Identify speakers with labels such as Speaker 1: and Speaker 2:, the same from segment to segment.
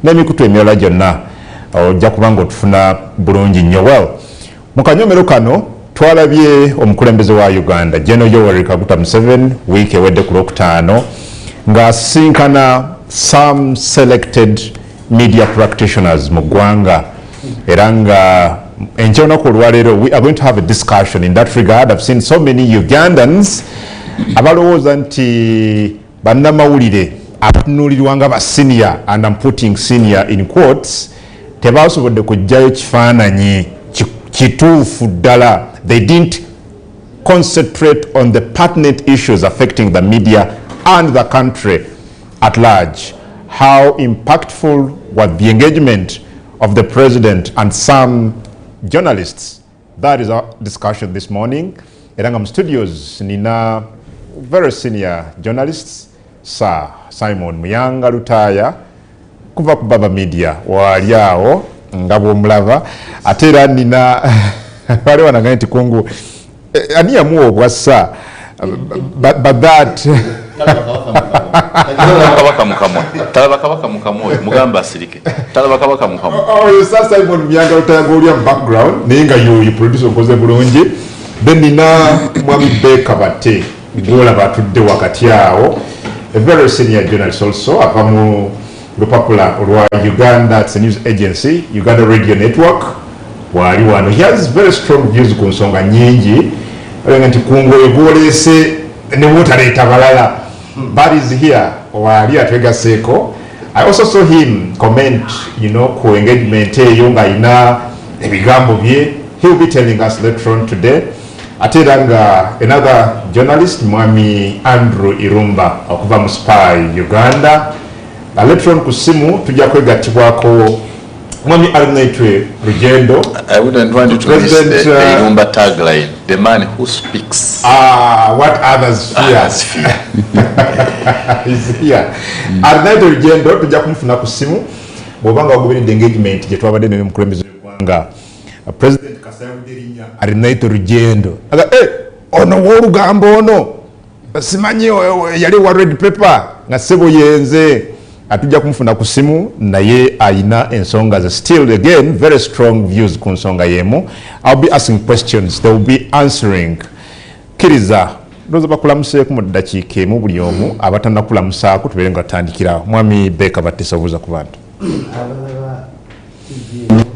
Speaker 1: n'emikutu emirala gyonna ojja kuba ng'otufuna bulungi nnyo. Well, mu kanyomero kano twalabye omukulembeze wa Uganda General Yoweri Kaguta Museveni wiiki ewedde ku Lwokutaano ng'asisinkana some selected media practitioners mu ggwanga era nga enkya olunaku olwaleero we are going to have a discussion in that regard. I've seen so many Ugandans abalowooza nti bannamawulire abatunuulirwa nga ba senior, and I'm putting senior in quotes, tebasobodde kujjayo kifaananyi kituufu ddala. They didn't concentrate on the pertinent issues affecting the media and the country at large. How impactful was the engagement of the president and some journalists? That is our discussion this morning. Erangam Studios nina very senior journalists, Sir Simon Muyanga Lutaya kuva ku Baba Media wali awo nga bw'omulaba ate era nina wali wanagamba nti kungu ani yamuwa obwassa but that
Speaker 2: talaba kabaka mukamwe mugamba asirike talaba kabaka mukamwe
Speaker 1: Sir Simon Muyanga Lutaya goli background naye nga you producer okoze bulungi. Then nina mwami Beka Bate gola batudde wakati awo, a very senior journalist also apamu Lupapula olwa Uganda, it's a news agency, Uganda Radio Network wali wano. He has very strong views ku nsonga nyingi alenga nti kungo egolese ne wotaleta balala but is here wali atwegaseko. I also saw him comment, you know, ku engagement eyo nga ina ebigambo bye. He will be telling us later on today. Ateranga another journalist mwami Andrew Irumba okuva mu Spy Uganda. Later on kusimu tujja kwegatibwako mwami Alinaitwe Rugendo.
Speaker 2: I wouldn't want you to miss the Irumba tagline, the man who speaks
Speaker 1: what others fear. Is here. Alinaitwe Rugendo tujja kumufuna kusimu bwobanga wagoberedde engagement gye twabadde ne mukulembeze w'eggwanga President Kasayabuderinya Alinaitwe Rugendo aga ono w'olugambo ono simanyi yali wa red paper nga sebo yenze atujja kumufuna ku simu naye ayina ensonga ze still again very strong views ku nsonga yemu. I'll be asking questions, they will be answering. Kiriza ndoza bakulamuseeku mu ddakiika emu buli omu abatannakulamusaako tubeere nga tutandikira. Mwami Beka battesobuuza ku bantu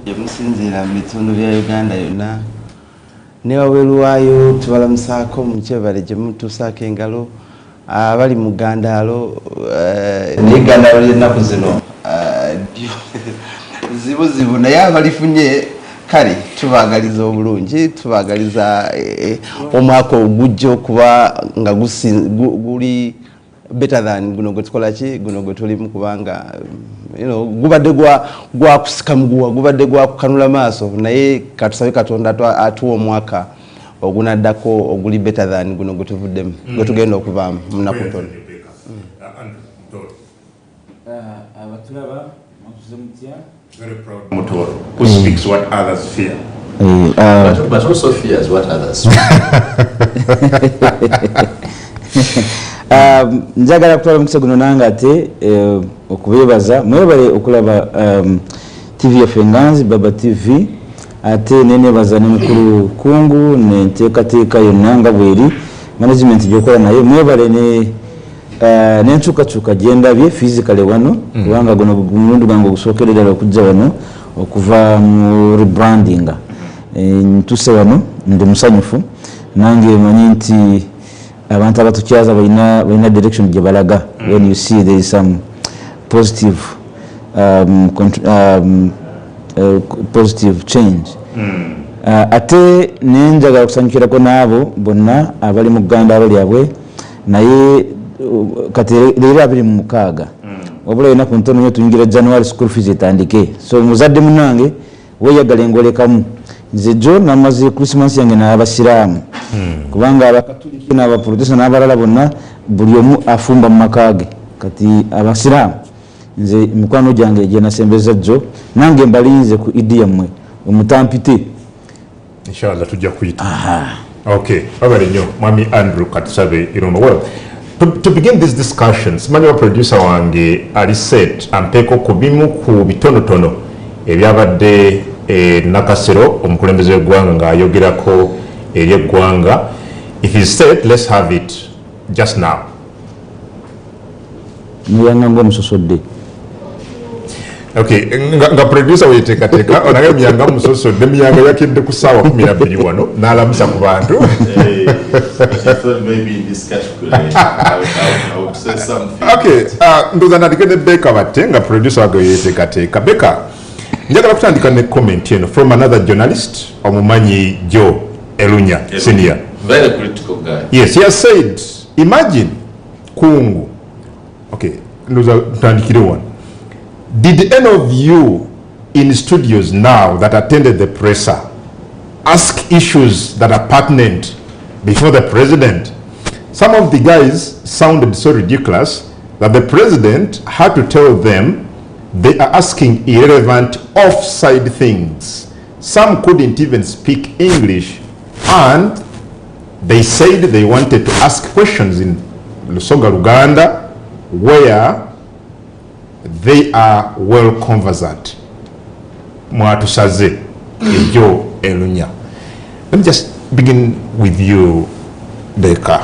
Speaker 3: emusinziira mu bitundu bya Uganda yonna ne wabweru waayo tubalamusaako mu kyebale gye mutuusaako engalo abali mu Gandalo n'Egandalo ly'ennaku zino zibuzibu naye abalifunye kale tubaagaliza obulungi, tubaagaliza omwaka ogujja okuba nga guli better than guno gwe tukola ki guno gwe tulimu kubanga gubadde gwa kusikamuguwa gubadde gwa kukanula maaso naye katusabe Katonda atuwa omwaka ogunaddako oguli better than guno gwe tuvuddemu gwe tugenda okuvaamu munaku ntono.
Speaker 4: Abatulaba matuze mutya
Speaker 1: very proud Mutoro who speaks what others fear
Speaker 2: but also fears what others
Speaker 4: njagala kutwala mukisa guno nange ate okubeebaza mwebale okulaba TV yaffe Nganzi Baba TV ate nenebaza ne mukulu kungu nenteekateeka yonna nga bweri management gyokola naye mwebale nenkyukakyuka gyendabye physically wano kubanga guno mulundi gwange ogusookedde ddala okujja wano okuva mu rebranding ntuse wano ndi musanyufu nange manyi nti abantu abatukyaza balina direction gye balaga when you see there is some positive positive change ate nenjagala okusanyukirako n'abo bonna abali mu Uganda lyabwe naye kati leero 26 wabula ennaku ntono nnyo tuyingira January school fees etandike so muzadde munange weeyagala engolekamu nze jo namaze Christmas yange n'abasiraamu kubanga abakatuliki n'abaprotestant n'abalala bonna buli omu afumba mu makage kati abasiraamu nze mikwano gyange gye nasembeza jo nange mbalinze ku idi yammwe omutampite
Speaker 1: inshallah tujja kuyita okay abale nnyo mwami Andrew Katusabe Irumba. Well to begin these discussions, manual producer wange ali set ampeko kubimu ku bitonotono ebyabadde nakasero omukulembeze w'eggwanga ng'ayogerako eri eggwanga. If he's set, let's have it just now.
Speaker 4: Muyanga ng'omusosodde.
Speaker 1: Okay, nga producer weteekateeka onage muyanga musosodde muyanga yakidde ku ssaawa 12 wano n'alamusa ku bantu. Okay, ndoza naligende Beka batte nga producer wage yeteekateeka. Beka, njagala kutandika ne comment eno from another journalist omumanyi Joe Elunya senior.
Speaker 2: Very critical guy.
Speaker 1: Yes, he has said, imagine kungu. Okay, ndoza tutandikire one. Did any of you in studios now that attended the presser ask issues that are pertinent before the president? Some of the guys sounded so ridiculous that the president had to tell them they are asking irrelevant offside things. Some couldn't even speak English, and they said they wanted to ask questions in Lusoga, Uganda, where they are well conversant. Mwatusaze Joe Elunya. Let me just begin with you, Beka.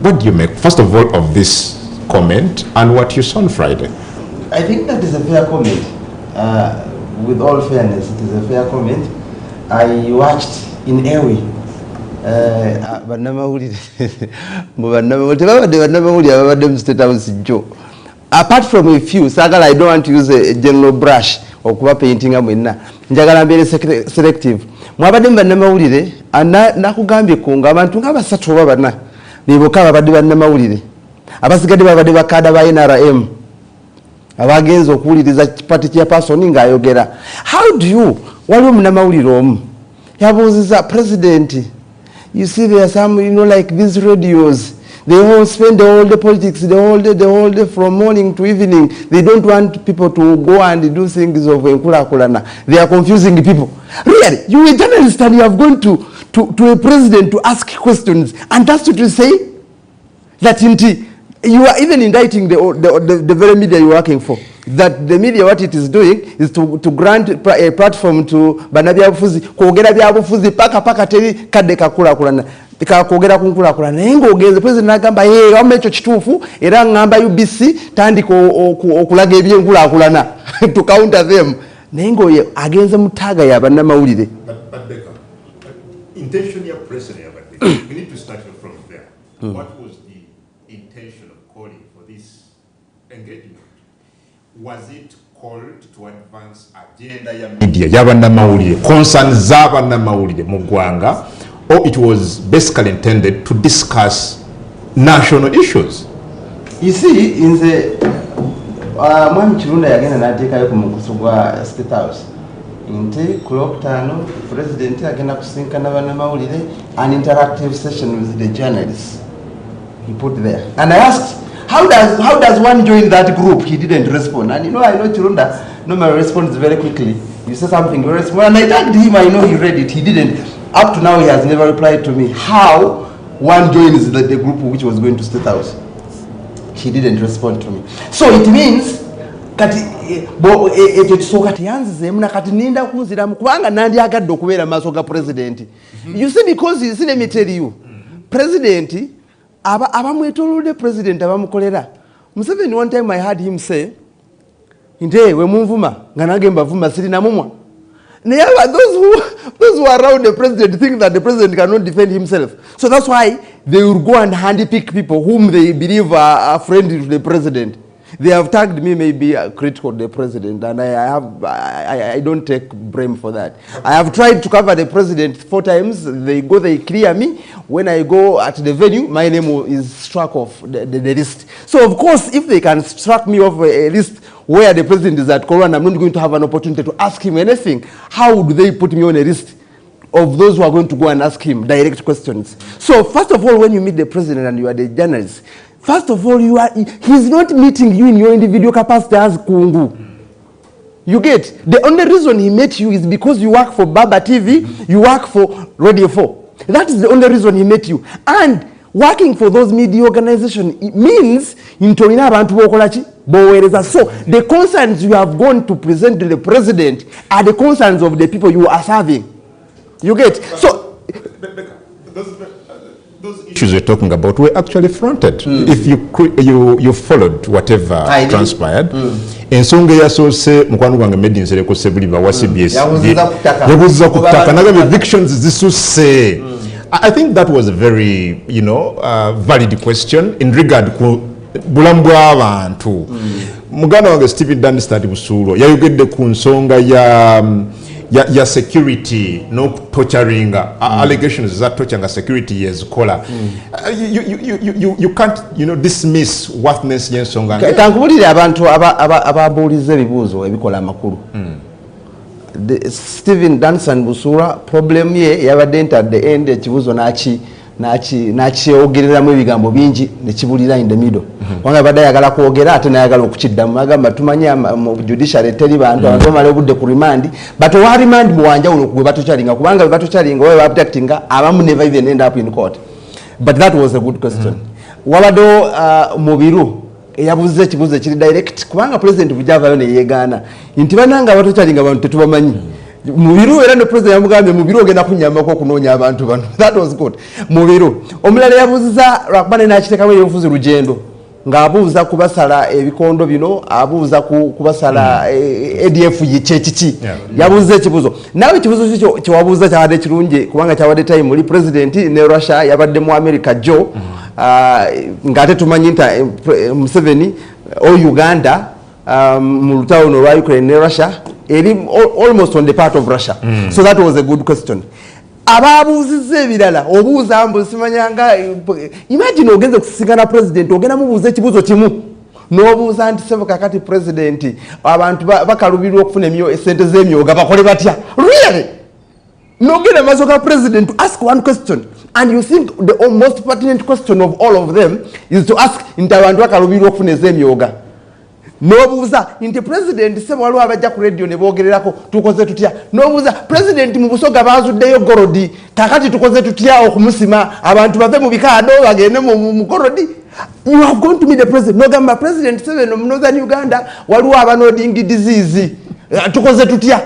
Speaker 1: What do you make, first of all, of this comment and what you saw on Friday?
Speaker 3: I think that is a fair comment. With all fairness, it is a fair comment. I watched in Ewe. Apart from a few, Sagal, I don't want to use a general brush or kuba painting amwena. Njagala mbere selective. Mwabadde bannamawulire nakugambye kunga abantu ng'abasatu oba bana beboka babadde bannamawulire abasigadde babadde bakada ba NRM abagenza okuwuliriza party chairperson ng'ayogera. How do you waliwo munnamawulire omu yabuuziza president, you see there are some, you know, like these radios, they all spend the whole day politics, the whole day from morning to evening. They don't want people to go and do things of Nkulakulana. They are confusing people. Really, you a journalist and you have gone to a president to ask questions, and that's what you say? That you are even indicting the very media you're working for. That the media, what it is doing is to grant a platform to Banabia Fuzi, Kogera Biabufuzi, Paka Teri, Kadeka Kulakulana. Kogera kunkulakulana ng'ogenze president n'agamba wamma ekyo kituufu era ngamba UBC tandika okulaga ebyenkulakulana to counter them naye ng'oyo agenze mu ttaaga y'abannamawulire.
Speaker 1: Intention ya president yabadde. We need to start from there. What was the intention of calling for this engagement? Was it called to advance agenda ya media y'abannamawulire, concerns z'abannamawulire mu ggwanga, or it was basically intended to discuss national issues?
Speaker 3: You see, in the Mwami Kirunda yagenda n'ateekayo ku mukusu gwa State House nti ku Lwokutaano president agenda kusinkana bannamawulire an interactive session with the journalists. He put there, and I asked, how does one join that group? He didn't respond. And I know Kirunda normally responds very quickly. You say something very small, and I tagged him. I know he read it. He didn't. Up to now, he has never replied to me. How one joins the group which was going to State House? He didn't respond to me. So it means kati ekyo kisooka teyanzizeemu nakati ninda kunziramu kubanga nandyagadde okubeera maaso ga president. You see, because you see, let me tell you, president abamwetoolodde president abamukolera. Museveni, one time I heard him say nte we munvuma nga nange mbavuma sirina mumwa. Those who are around the president think that the president cannot defend himself. So that's why they will go and handpick people whom they believe are friendly to the president. They have tagged me maybe critical of the president, and I don't take blame for that. I have tried to cover the president 4 times. They clear me. When I go at the venue, my name is struck off the list. So of course, if they can struck me off a list where the president is at Koran, I'm not going to have an opportunity to ask him anything. How do they put me on a list of those who are going to go and ask him direct questions? So first of all, when you meet the president and you are the journalist, first of all, he's not meeting you in your individual capacity as Kungu. You get? The only reason he met you is because you work for Baba TV, you work for Radio 4. That is the only reason he met you. And Working for those media organizations, it means intolina abantu bokolachi bowereza. So the concerns you have gone to present to the president are the concerns of the people you are serving. You get? So
Speaker 1: those issues we're talking about were actually fronted. If you followed whatever transpired. Ensonga yasoose mukwano gwange made nsereko sebuliva wa CBS yabuziza ku ttaka naga evictions zisusse. I think that was a very, valid question in regard to bulamu bw'abantu. Muganda wange Stephen Dunstad Busuulo yayogedde ku nsonga ya security no torturing allegations that torturing security yazikola. You can't dismiss whatness y'ensonga.
Speaker 3: Tankubulire abantu ababuuliza ebibuuzo ebikola amakulu. Stephen Dunstad Busuulo problem ye yabadde nti at the end ekibuuzo n'akyogereramu ebigambo bingi ne kibulira in the middle. Wanga badde ayagala kwogera ate n'ayagala okukiddamu agamba tumanyi mu judiciary teri bantu abantu bamala obudde ku remand but owa remand muwanjawulo gwe batokyalinga kubanga bwe batokyalinga oba abductinga abamu never even end up in court. But that was a good question. Wabadde Mubiru eyabuuza ekibuuzo ekiri direct kubanga president bujavayo ne yeegaana nti bananga abatokyalinga abantu tetubamanyi. Mubiru era ne president yamugambye Mubiru ogenda kunyambako okunoonya abantu bano. That was good. Mubiru omulala yabuuza lwakubane n'akiteekamu ebyobufuzi Lugendo ng'abuuza kubasala ebikondo bino abuuza kubasala ADF kyekiki yabuuza ekibuuzo nawe ekibuuzo kyewabuuza kyabadde kirungi kubanga kyabadde time muri president ne Russia yabadde mu America Joe ng'ate tumanyi nti Museveni o Uganda mu lutalo lwa Ukraine ne Russia almost on the part of Russia. So that was a good question. Ababuuziza ebirala obuuza mbu simanyanga imagine ogenze kusigana president ogenda mubuuza ekibuuzo kimu n'obuuza nti sebo kakati president abantu bakalubirwa okufuna esente z'emyoga bakole batya really n'ogenda maaso ga president to ask one question and you think the most pertinent question of all of them is to ask nti abantu bakalubirwa okufuna ez'emyoga n'obuuza nti president sebo waliwo abajja ku radio ne boogererako tukoze tutya n'obuuza president mu Busoga baazuddeyo gorodi kakati tukoze tutya okumusima abantu bave mu bikaado bagende mu gorodi. You have gone to meet the president n'ogamba president Museveni mu Northern Uganda waliwo abanoding disease tukoze tutya.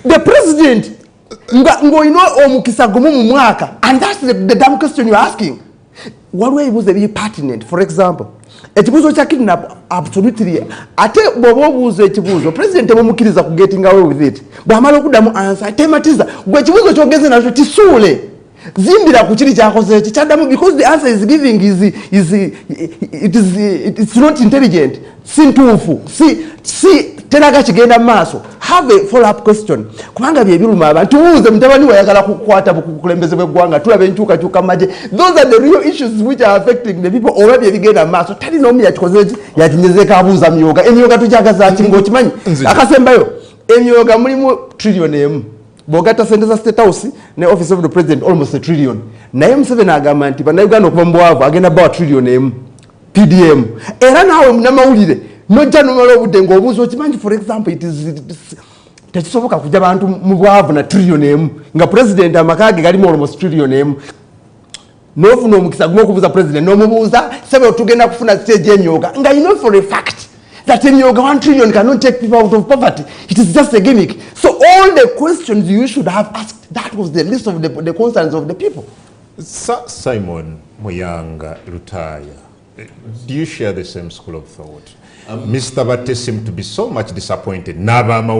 Speaker 3: The president ng'olina omukisa gumu mu mwaka and that's the damn question you're asking. Waliwo ebibuuzo ebiri pertinent. For example ekibuuzo kya kidnap absolutely ate bw'oba obuuza ekibuuzo president mumukiriza ku getting away with it bw'amala okuddamu answer tematiza gwe ekibuuzo kyogeze nakyo kisuule zimbira ku kiri kyakoze eki kyaddamu because the answer is giving it's not intelligent si ntuufu si teraga kigenda mu maaso. Have a follow up question kubanga bye biruma abantu tubuuze mutabani wayagala kukwata bukulembeze bw'eggwanga tulabe enkyukakyuka maje. Those are the real issues which are affecting the people oba bye bigenda mu maaso tali n'omu yakikoze eki yakinyezeeko abuuza myoga emyoga tukyagaza ki ng'okimanyi akasembayo emyoga mulimu trillion emu bw'ogatta sente za State House ne office of the president almost a trillion naye Museveni agamba nti bannayuganda okuva mu bwavu agenda bawa trillion emu PDM era naawe munnamawulire nojja nomala obudde ng'obuuza okimanyi for example tekisoboka kujja bantu mu bwavu na trillion emu nga president amaka ge galimu almost trillion emu n'ofuna omukisa gumu okubuuza president n'omubuuza sebe tugenda kufuna stage emyoga nga you know for a fact that emyoga 1 trillion cannot take people out of poverty. It is just a gimmick. So all the questions you should have asked, that was the list of the concerns of the people.
Speaker 1: Simon Muyanga Rutaya, do you share the same school of thought? Mr. Batte seemed to be so much disappointed. I
Speaker 2: don't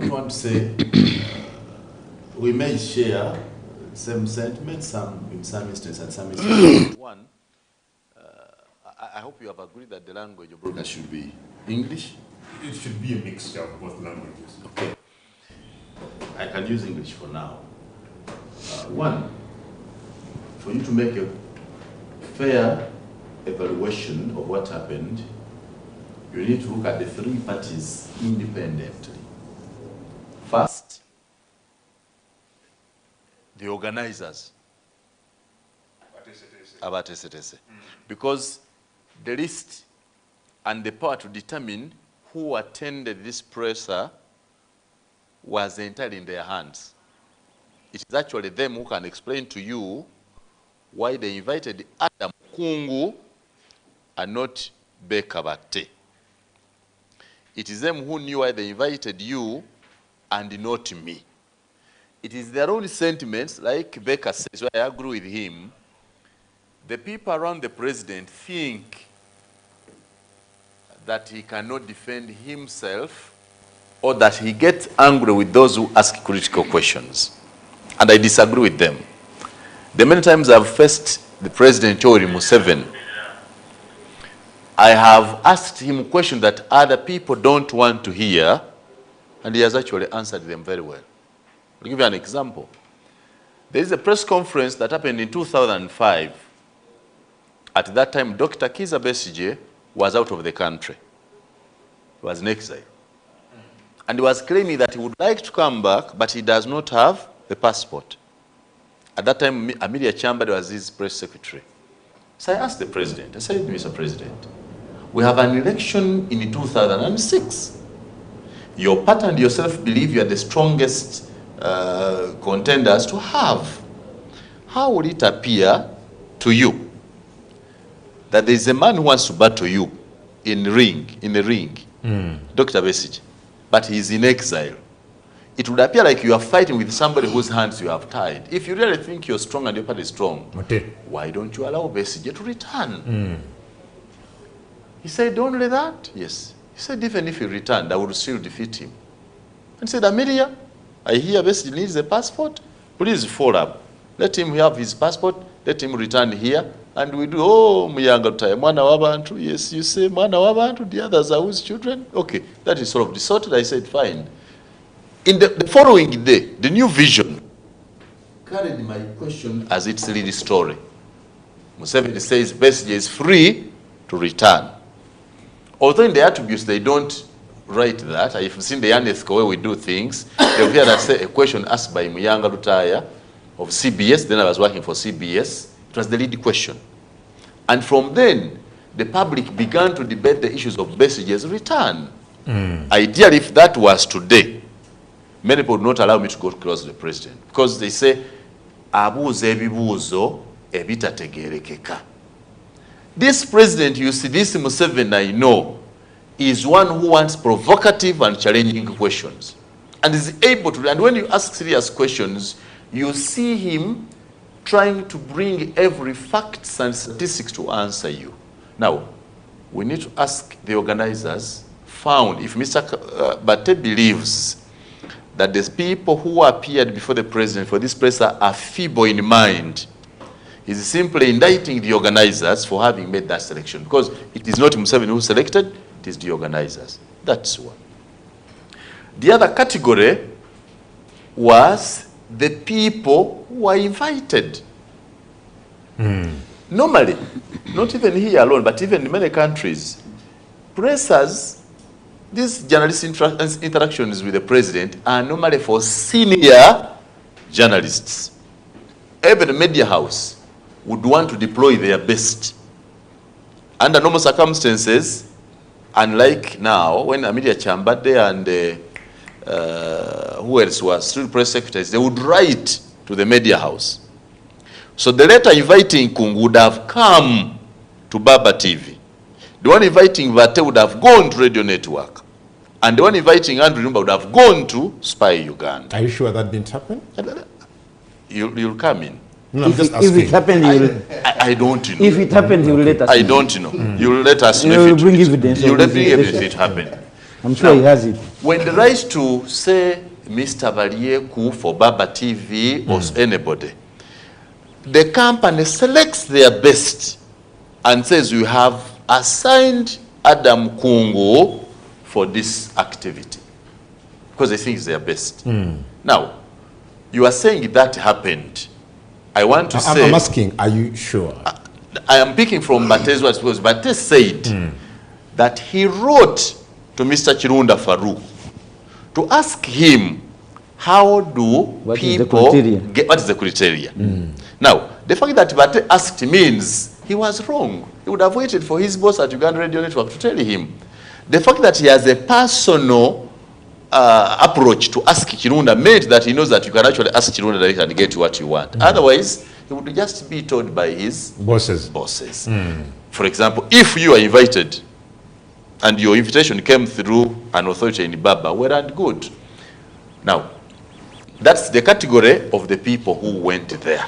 Speaker 2: want to say we may share same sentiments, in some instances and some instances. One, I hope you have agreed that the language of broadcast should be English.
Speaker 1: It should be a mixture of both languages.
Speaker 2: Okay. I can use English for now. One, for you to make a fair evaluation of what happened, you need to look at the three parties independently. First, the organizers. Because the list and the power to determine who attended this presser was entirely in their hands. it is actually them who can explain to you why they invited Adam Kungu and not Bekabate. It is them who knew why they invited you and not me. It is their own sentiments, like Becker says, so I agree with him. The people around the president think that he cannot defend himself or that he gets angry with those who ask critical questions. And I disagree with them. The many times I've faced the President Museveni, I have asked him questions that other people don't want to hear, and he has actually answered them very well. I'll give you an example. There is a press conference that happened in 2005. At that time, Dr. Kizza Besigye was out of the country. He was in exile. And he was claiming that he would like to come back, but he does not have the passport. At that time, Amelia Chambers was his press secretary. So I asked the president, I said, Mr. President, we have an election in 2006. Your party and yourself believe you are the strongest contenders to have. How would it appear to you that there is a man who wants to battle you in the ring, Dr. Besigye, but he is in exile? It would appear like you are fighting with somebody whose hands you have tied. If you really think you're strong and your party is strong, why don't you allow Besigye to return? He said, only that? Yes. He said, even if he returned, I would still defeat him. And said, Amelia, I hear Besigye needs a passport. Please follow up. Let him have his passport. Let him return here. And we do, oh, Muyanga Taya, Mwana Wabantu. Yes, you say Mwana Wabantu. The others are whose children? Okay, that is sort of distorted. I said, fine. In the following day, the New Vision carried my question as its lead story. Museveni says Besigye is free to return. Although in the attributes they don't write that. I've seen the unethical way we do things. They'll hear that say a question asked by Muyanga Lutaya of CBS. Then I was working for CBS. It was the lead question. And from then, the public began to debate the issues of Besigye's return. Ideally, if that was today, many people would not allow me to go close to the president because they say, abuuza ebibuuzo ebitategeerekeka. This president, you see, this Museveni I know, is one who wants provocative and challenging questions. And is able to, and when you ask serious questions, you see him trying to bring every facts and statistics to answer you. Now, we need to ask the organizers, found, if Mr. Bate believes that the people who appeared before the president for this press are feeble in mind, is simply indicting the organizers for having made that selection. Because it is not Museveni who selected, it is the organizers. That's one. The other category was the people who were invited. Normally, not even here alone, but even in many countries, pressers, these journalist interactions with the president are normally for senior journalists. Every media house would want to deploy their best. Under normal circumstances, unlike now, when Amelia Chambade and who else was still press secretaries, they would write to the media house. So the letter inviting Kungu would have come to Baba TV. The one inviting Vate would have gone to Radio Network. And the one inviting Andrew Lumba would have gone to Spy Uganda.
Speaker 1: Are you sure that didn't happen?
Speaker 2: You'll come in.
Speaker 1: No,
Speaker 4: if it happened,
Speaker 2: I don't know.
Speaker 4: If it happened, he will let us know.
Speaker 2: I don't know. You'll let us know.
Speaker 4: You'll bring evidence.
Speaker 2: You'll bring evidence if it happened.
Speaker 4: I'm sure he has it.
Speaker 2: When the right to say Mr. Valieku for Baba TV or anybody, the company selects their best and says we have assigned Adam Kungu for this activity because they think it's their best. Now, you are saying that happened. I want to say...
Speaker 1: I'm asking, are you sure?
Speaker 2: I am picking from Bate's words because Bate said that he wrote to Mr. Chirunda Farouk to ask him how do people get, what is the criteria? Now, the fact that Bate asked means he was wrong. He would have waited for his boss at Uganda Radio Network to tell him. The fact that he has a personal approach to ask Kirunda meant that he knows that you can actually ask Kirunda direct and get what you want. Otherwise, he would just be told by his bosses. For example, if you are invited and your invitation came through an authority in Baba, well and good. Now, that's the category of the people who went there.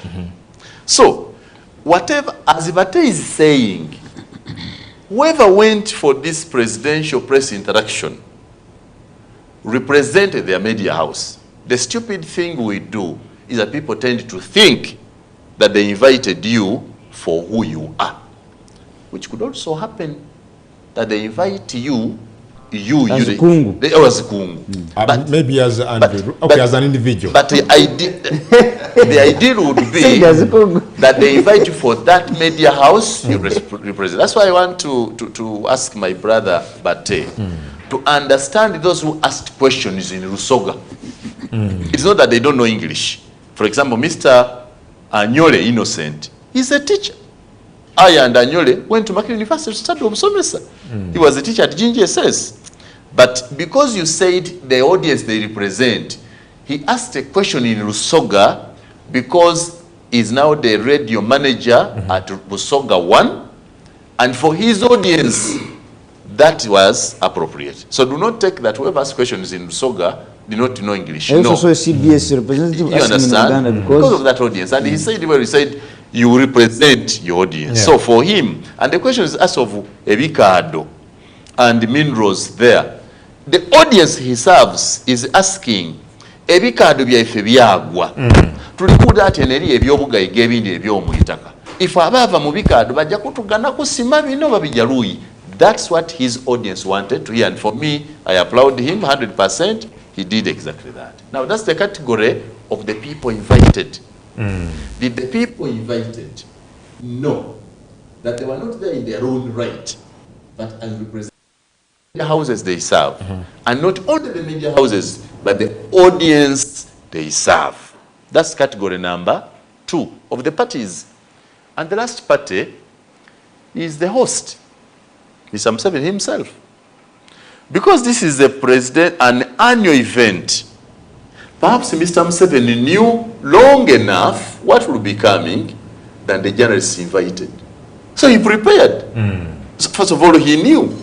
Speaker 2: So, whatever, as Ivate is saying, whoever went for this presidential press interaction represented their media house. The stupid thing we do is that people tend to think that they invited you for who you are, which could also happen that they invite you
Speaker 4: as Kungu.
Speaker 2: As Kungu.
Speaker 1: But maybe as as an individual.
Speaker 2: But the ideal would be that they invite you for that media house you represent. That's why I want to ask my brother Bate to understand those who asked questions in Rusoga. It's not that they don't know English. For example, Mr. Anyole Innocent, he's a teacher. I and Anyole went to Makere University to study Omusomesa. He was a teacher at GNGSS. But because you said the audience they represent, he asked a question in Rusoga because he's now the radio manager at Rusoga 1. And for his audience, that was appropriate. So do not take that whoever asks questions in Rusoga do not know English. No.
Speaker 4: Also a CBS representative.
Speaker 2: You understand? Because of that audience. And he said, where he said, you represent your audience. So for him, and the question is asked of Ebikado and Minrose there, the audience he serves is asking, Ebikado byaife byagwa. Tulikuda ateneri ebyobuga egebindi ebyomuyitaka. If abava mu bikado bajja kutugana kusima bino babijaluyi. That's what his audience wanted to hear. And for me, I applaud him 100%. He did exactly that. Now that's the category of the people invited. Did the people invited know that they were not there in their own right, but as representing the houses they serve? And not only the media houses, but the audience they serve. That's category number 2 of the parties. And the last party is the host, Mr. Museveni himself. Because this is an annual event, perhaps Mr. Museveni knew long enough what would be coming than the journalists invited. So he prepared. So first of all, he knew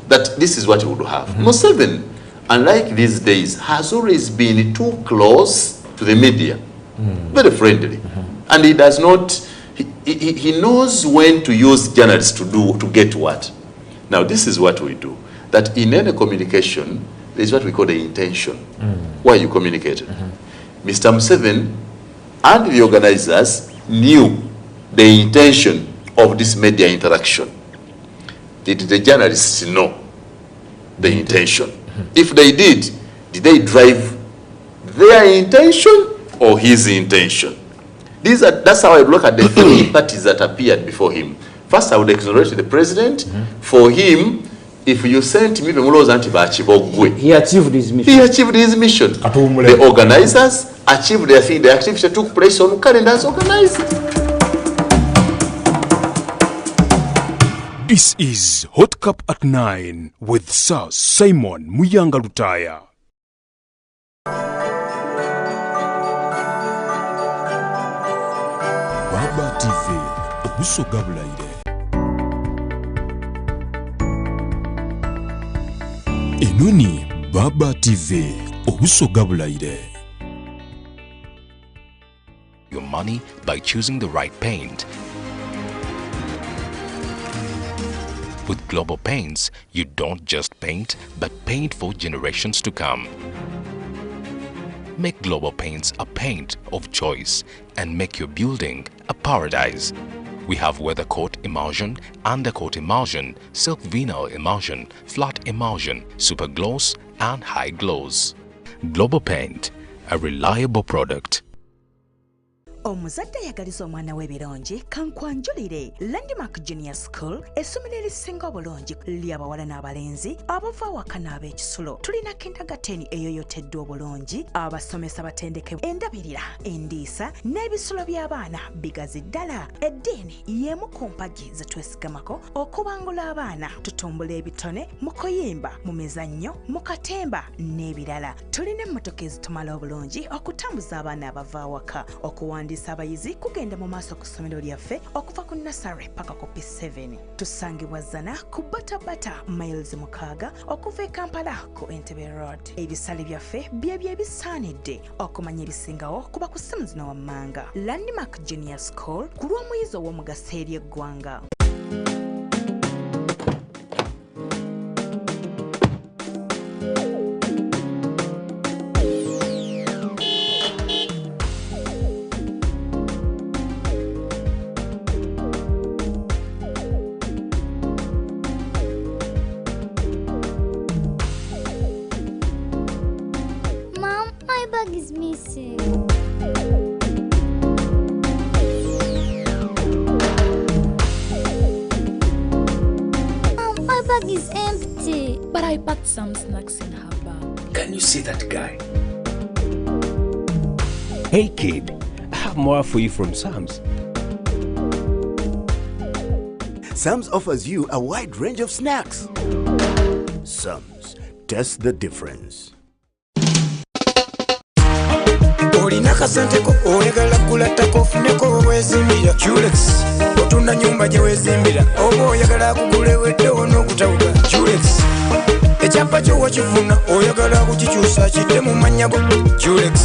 Speaker 2: that this is what he would have. Museveni, unlike these days, has always been too close to the media, very friendly. And he does not, he knows when to use journalists to get what. Now, this is what we do. That in any communication, there is what we call the intention. Why you communicated. Mr. Museveni and the organizers knew the intention of this media interaction. Did the journalists know the intention? If they did they drive their intention or his intention? That's how I look at the 3 parties that appeared before him. First, I would exonerate the president. For him, if you sent me
Speaker 4: he achieved his mission.
Speaker 2: He achieved his mission. The organizers achieved their thing. The activity took place on calendars organized.
Speaker 5: This is Hot Cup at 9 with Sir Simon Muyanga Lutaya. Baba TV, Obusoga Bulaire. Enoni Baba TV, Obusoga Bulaire.
Speaker 6: Your money by choosing the right paint. With Global Paints, you don't just paint, but paint for generations to come. Make Global Paints a paint of choice and make your building a paradise. We have weather coat emulsion, undercoat emulsion, silk vinyl emulsion, flat emulsion, super gloss and high gloss. Global Paint, a reliable product.
Speaker 7: omuzadde yagaliza omwana w'ebirungi kankwanjulire Landmark Junior School essomero erisinga obulungi ly'abawala n'abalenzi abava awaka n'ab'ekisulo. Tulina kindergarten eyoyoteddwa obulungi, abasomesa batendeke endabirira, endiisa n'ebisulo by'abaana bigazi ddala. Eddiini y'emu ku mpagi ze twesigamako okubangula abaana. Tutumbula ebitone mu kuyimba, mu mizannyo, mu katemba n'ebirala. Tulina emmotoka ezitumala obulungi okutambuza abaana abava awaka, okuwandiisa abayizi kugenda mu maaso ku ssomero lyaffe okuva ku nursery paka ku P7. Tusangibwa Zana ku Batabata miles 6 okuva e Kampala ku Entebbe Road. Ebisale byaffe byebyo ebisaanidde okumanya ebisingawo kuba ku ssimu zino wammanga. Landmark Junior School ku lw'omuyizi ow'omugaso eri eggwanga.
Speaker 8: Mom, my bag is missing. Mom, my bag is empty.
Speaker 9: But I packed some snacks in her bag.
Speaker 10: Can you see that guy? Hey kid, I have more for you from Sam's.
Speaker 11: Sam's offers you a wide range of snacks. Sam's, taste the difference.
Speaker 12: Olina kasenteko oyagala kulatako funeko wezimbira Julex otunda nyumba gye wezimbira oba oyagala kugula ewedde on'okutawuka Julex ekyapa kyo wakifuna oyagala kukikyusa kidde mu mannya go Julex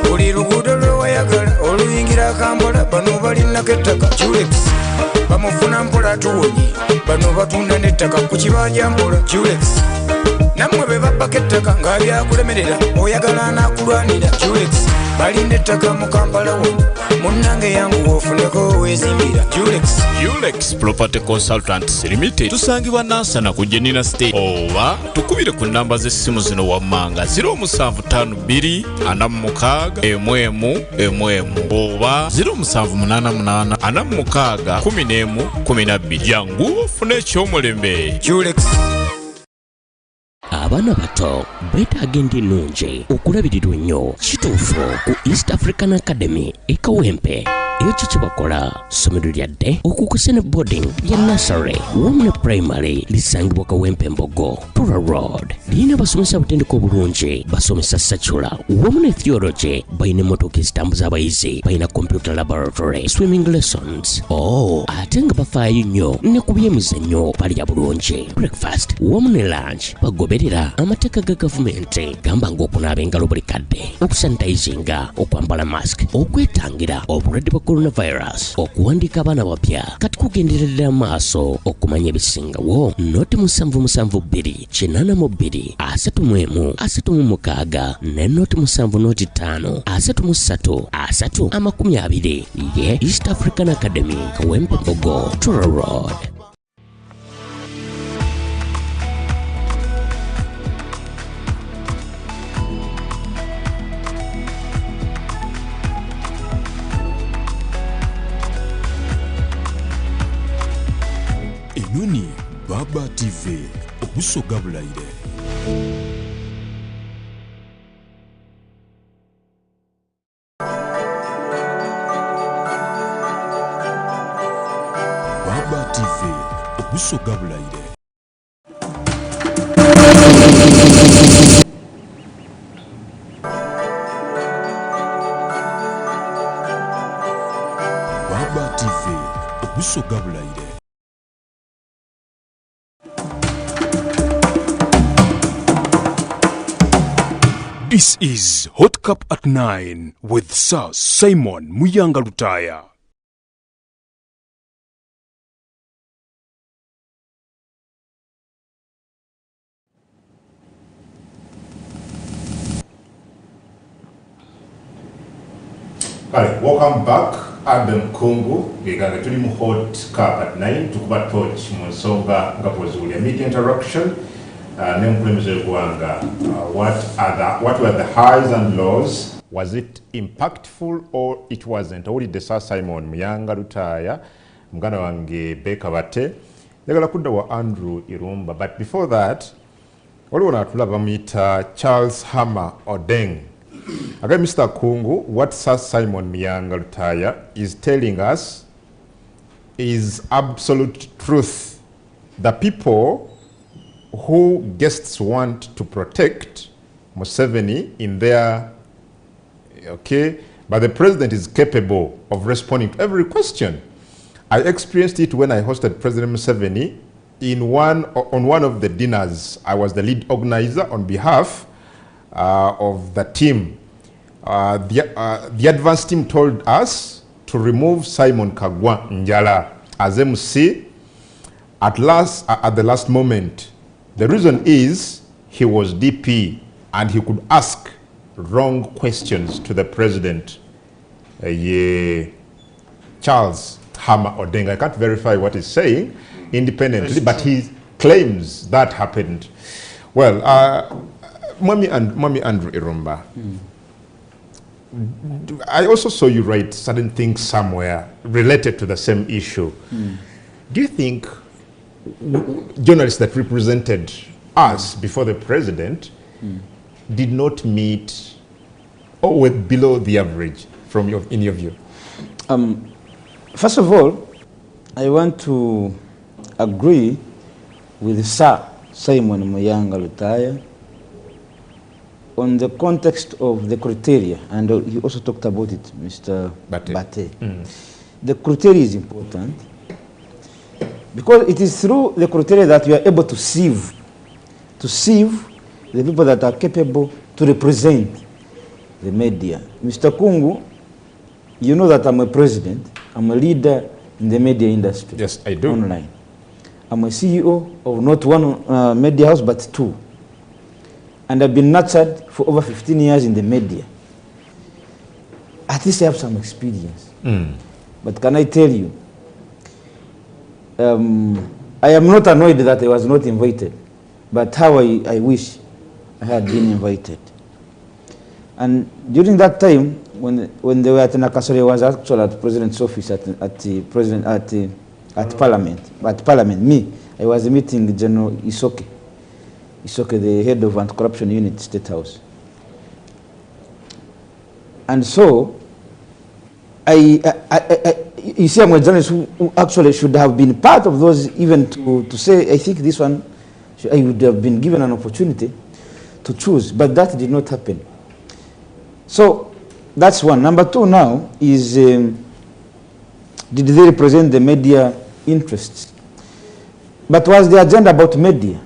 Speaker 12: buli luguudo lwewayagala oluyingira Kampala bano balinako ettaka Julex bamufuna mpola tuwonye bano batunda n'ettaka ku kibanja mpola Julex nammwe be babbako ettaka nga byakulemerera oyagala anakulwanira Julex balinde ettaka mu Kampala wo munnange yangu wofuneko wezimbira
Speaker 13: Julex Property Consultants Limited tusangibwa Nansana ku Jenina State oba tukubire ku namba z'essimu zino wammanga 0752 46 11 oba 0788 46 11 12 jangu ofune ekyomulembe
Speaker 12: Julex.
Speaker 10: Abaana bato beetaaga ennungi okulabirirwa ennyo kituufu ku East African Academy e Kawempe. Ekyo kye bakola ssomero lyadde okukusa ne boarding ya nursery wamu ne primary lisangibwa Kawempe Mbogo Tura Road. Lirina basomesa butendeka obulungi basomesa secular wamu ne theology. Balina emmotoka ezitambuza abayizi, balina computer laboratory, swimming lessons. Ate nga bafaayo nnyo ne ku byemizannyo balya bulungi. Breakfast wamu ne lunch bagoberera amateeka ga gavumenti gamba ng'okunaaba engalo buli kadde, okusanitizinga, okwambala mask, okwetangira obulwadde bwa coronavirus, okuwandiika abaana bapya. Kati kugenderera maaso okumanya ebisingawo. Noti 772 882 31 36 ne noti 705 33 320 ye East African Academy Kawempe Mbogo Tura Road.
Speaker 5: Enoni Baba TV obusoga bulayire. Baba TV obusoga bulayire. Baba TV obusoga bulayire. This is Hot Cup at 9 with Sir Simon Muyanga Lutaya.
Speaker 1: Kale, welcome back. Adam Kungu, Giganga tuli mu Hot Cup at 9 tukuba torch mu nsonga nga bw'ozuulya media interaction. What were the highs and lows Was it impactful or it wasn't? Owulidde Sir Simon Muyanga Lutaya, muganda wange Beka Bate, njagala kudda wa Andrew Irumba. But before that, waliwo n'atula bamuyita Charles Hammer Odeng. Again, Mr. Kungu, what Sir Simon Muyanga Lutaya is telling us is absolute truth. The people who guests want to protect Museveni in their, okay, but the president is capable of responding to every question. I experienced it when I hosted President Museveni on one of the dinners. I was the lead organizer on behalf of the team. The advance team told us to remove Simon Kagwa Njala as MC at the last moment. The reason is he was DP and he could ask wrong questions to the president. Charles Hammer Odeng. I can't verify what he's saying independently, but he claims that happened. Well, Mommy Andrew Irumba, I also saw you write certain things somewhere related to the same issue. Do you think journalists that represented us before the president did not meet or were below the average in your view?
Speaker 4: First of all, I want to agree with Sir Simon Muyanga Lutaya on the context of the criteria, and he also talked about it, Mr. Bate. The criteria is important because it is through the criteria that we are able to sieve the people that are capable to represent the media. Mr. Kungu, you know that I'm a president. I'm a leader in the media industry.
Speaker 1: Yes, I do.
Speaker 4: Online. I'm a CEO of not one media house, but two. And I've been nurtured for over 15 years in the media. At least I have some experience. But can I tell you, I am not annoyed that I was not invited, but how I wish I had been invited. And during that time, when they were at Nakasore, I was actually at the president's office at Parliament. Me, I was meeting General Isoke, the head of anti-corruption unit, State House. And so, you see, I'm a journalist who actually should have been part of those, even to say, I think this one, I would have been given an opportunity to choose, but that did not happen. So, that's one. Number two now is, did they represent the media interests? But was the agenda about media?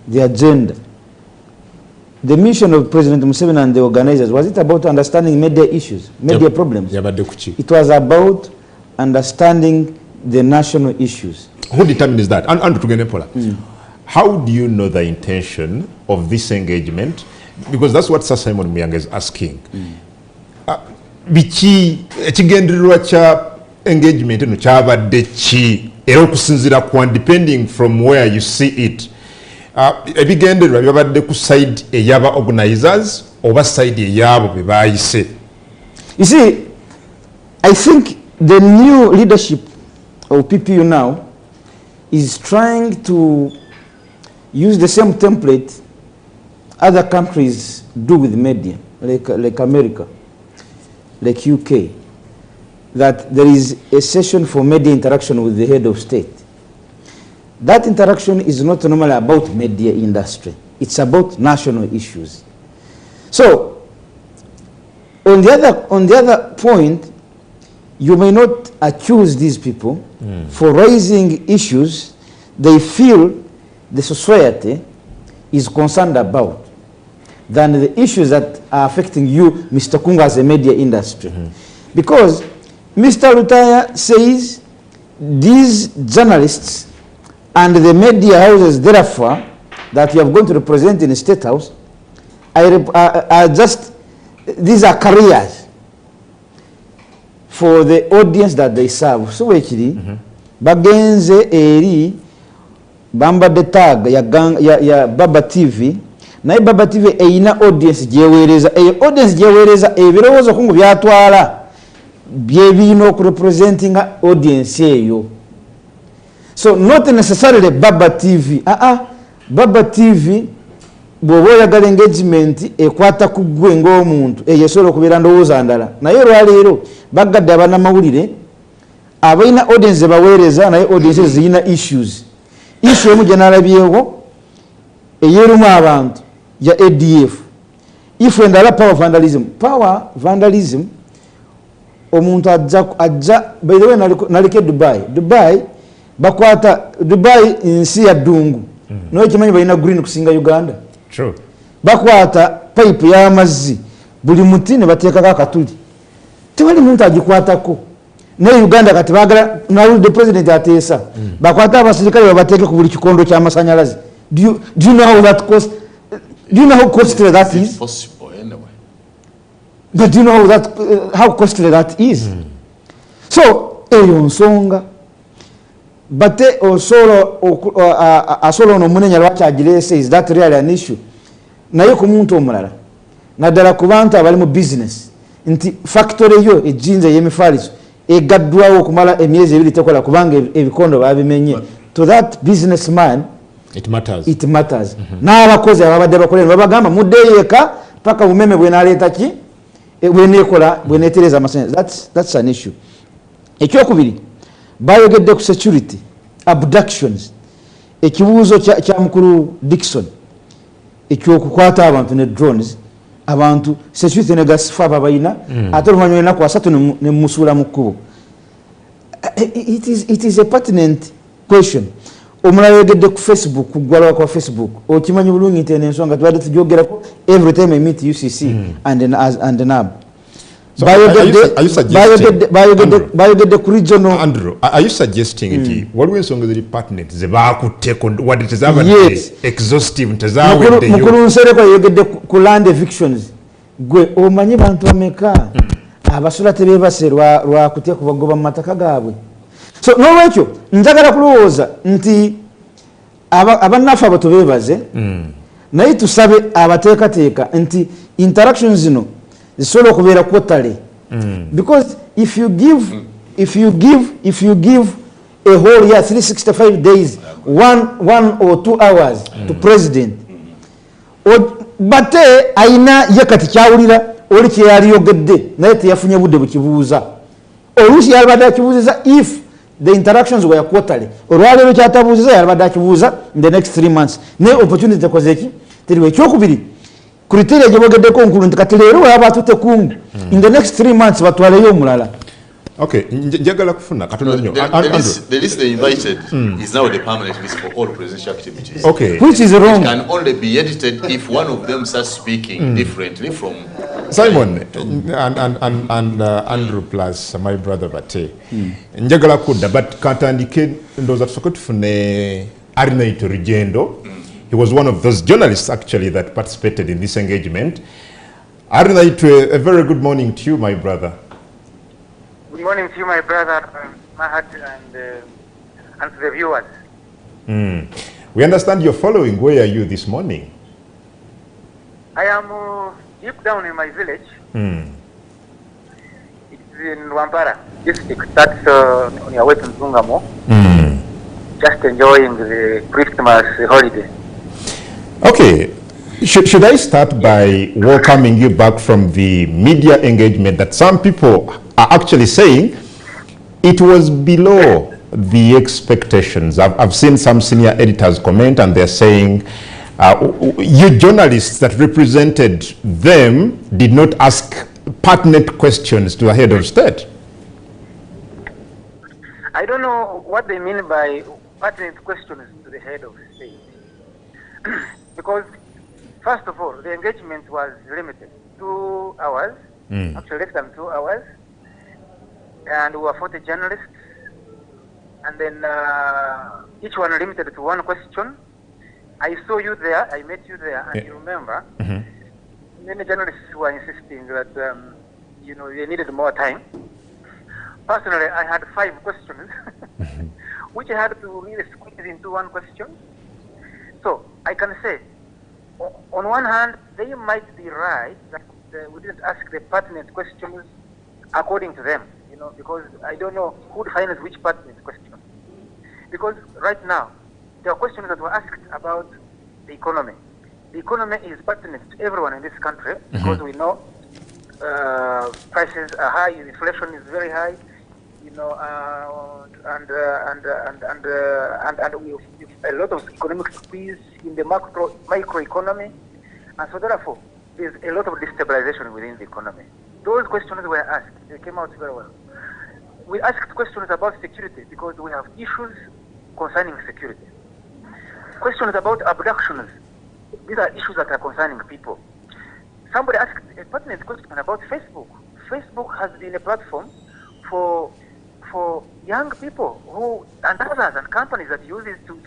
Speaker 4: The agenda. The mission of President Museveni and the organizers, was it about understanding media issues, media problems? It was about understanding the national issues.
Speaker 1: Who determines that? How do you know the intention of this engagement? Because that's what Sir Simon Muyanga is asking. Biki ekigendererwa kya engagement eno kyabadde ki era okusinziira ku depending from where you see it. Ebigendererwa byabadde ku side eyaba organizers oba side eyabo be bayise.
Speaker 4: You see, I think the new leadership of PPU now is trying to use the same template other countries do with media, like America, like UK, that there is a session for media interaction with the head of state. That interaction is not normally about media industry. It's about national issues. So, on the other point, you may not accuse these people for raising issues they feel the society is concerned about than the issues that are affecting you, Mr. Kunga, as a media industry. Because Mr. Lutaya says these journalists and the media houses, therefore, that you have going to represent in the State House, are just, these are careers for the audience that they serve. So actually, bagenze eri bamba de tag ya Baba TV naye Baba TV eyina audience gyeweereza, eyo audience gyeweereza ebirowoozo kungu byatwala byebirina okurepresentinga audience eyo. So not necessarily Baba TV. Baba TV bw'oba oyagala engagement ekwata ku ggwe ng'omuntu eyesobola okubeera ndowooza ndala, naye olwaleero bagadde abannamawulire abalina audience ze baweereza, naye audience zirina issues. Issue emu gye nalabyewo eyeerumu abantu ya ADF, issue endala power vandalism. Omuntu ajja by the way nalike Dubai bakwata Dubai nsi ya ddungu, naye kimanyi balina green kusinga Uganda.
Speaker 1: True.
Speaker 4: Bakwata pipe y'amazzi buli muti ne bateekako akatuli, tewali muntu agikwatako. Ne Uganda kati bagala nawulidde president ateesa bakwata abasirikale babateeke ku buli kikondo ky'amasanyalaze. Do you know how that cost? Do you know how costly that is?
Speaker 2: It's possible anyway.
Speaker 4: But do you know how costly that is? So eyo nsonga bate asobola n'omunenya lwaki agireese, is that really an issue? Naye ku muntu omulala naddala ku bantu abali mu business nti factory yo ejjinza ey'emifaaliso egaddwawo okumala emyezi 2 tekola kubanga ebikondo babimenye. To that businessman
Speaker 1: it matters.
Speaker 4: N'abakozi ababadde bakolera babagamba muddeyo eka paka bumeme bwenaleeta ki bweneekola bweneetereza amasanyalaze. That's an issue. Ekyokubiri bayogedde ku security abductions, ekibuuzo kya mukulu Dickson ekyokukwata abantu ne drones, abantu security ne gasifa babayina ate oluvannyuma ennaku 3 ne musuula mu kkubo. It is a pertinent question. Omulala yogedde ku Facebook, ku ggwalwa kwa Facebook, okimanyi bulungi nti ensonga tubadde tugyogerako every time I meet UCC and NAB.
Speaker 1: So are you suggesting nti waliwo ensonga ziri pertinent ze baakutteko wadde tezabadde exhaustive tezaweddeyo?
Speaker 4: Mukulu Nsereko yogedde ku land evictions. Gwe omanyi bantu bameka abasula tebeebase lwa kutya kubagoba mu mataka gaabwe. So n'olwekyo njagala kulowooza nti abannaffe abo tubeebaze, naye tusabe abateekateeka nti interactions zino zisobola okubeera quarterly. Because if you give a whole year 365 days 1 or 2 hours to president, bate aina yakati kyawulira oli kyeyali yogedde naye teyafunye budde bukibuuza, oluusi yalibadde akibuuziza if the interactions were quarterly. Olwaleero kyatabuuziza yalibadde akibuuza in the next 3 months, naye opportunity tekozeeki teriwo. Ekyokubiri criteria gye bogeddeko nkulu nti kati leero waba atutte kungu in the next 3 months batwaleyo omulala.
Speaker 1: Okay, njagala kufuna katono nnyo.
Speaker 2: The list they invited is now the permanent list for all presidential activities.
Speaker 1: Okay.
Speaker 4: Which is wrong.
Speaker 2: It can only be edited if one of them starts speaking differently from
Speaker 1: Simon and Andrew plus my brother Bate. Njagala kudda but katandike ndoza tusooke tufune Arinaito Rugendo. He was one of those journalists actually that participated in this engagement. Arinaito, a very good morning to you, my brother.
Speaker 14: Good morning to you, my brother Mahat, and to the viewers.
Speaker 1: We understand you're following. Where are you this morning?
Speaker 14: I am deep down in my village. It's in Wampara district. That's on your way to Zungamo. Just enjoying the Christmas holiday.
Speaker 1: Okay. Should I start by welcoming you back from the media engagement that some people are actually saying it was below the expectations? I've seen some senior editors comment and they're saying you journalists that represented them did not ask pertinent questions to a head of state.
Speaker 14: I don't know what they mean by pertinent questions to the head of state. Because first of all, the engagement was limited. 2 hours, actually less than 2 hours. And we were 40 journalists. And then each one limited to one question. I saw you there, I met you there, and you remember, many journalists were insisting that, they needed more time. Personally, I had 5 questions, which I had to really squeeze into one question. So I can say, on one hand, they might be right that we didn't ask the pertinent questions according to them, you know, because I don't know who defines which pertinent question. Because right now, there are questions that were asked about the economy. The economy is pertinent to everyone in this country because we know prices are high, inflation is very high, you know, and we have a lot of economic squeeze in the micro economy, and so therefore there's a lot of destabilization within the economy. Those questions were asked; they came out very well. We asked questions about security because we have issues concerning security. Questions about abductions. These are issues that are concerning people. Somebody asked a pertinent question about Facebook. Facebook has been a platform for young people who and others and companies that use it to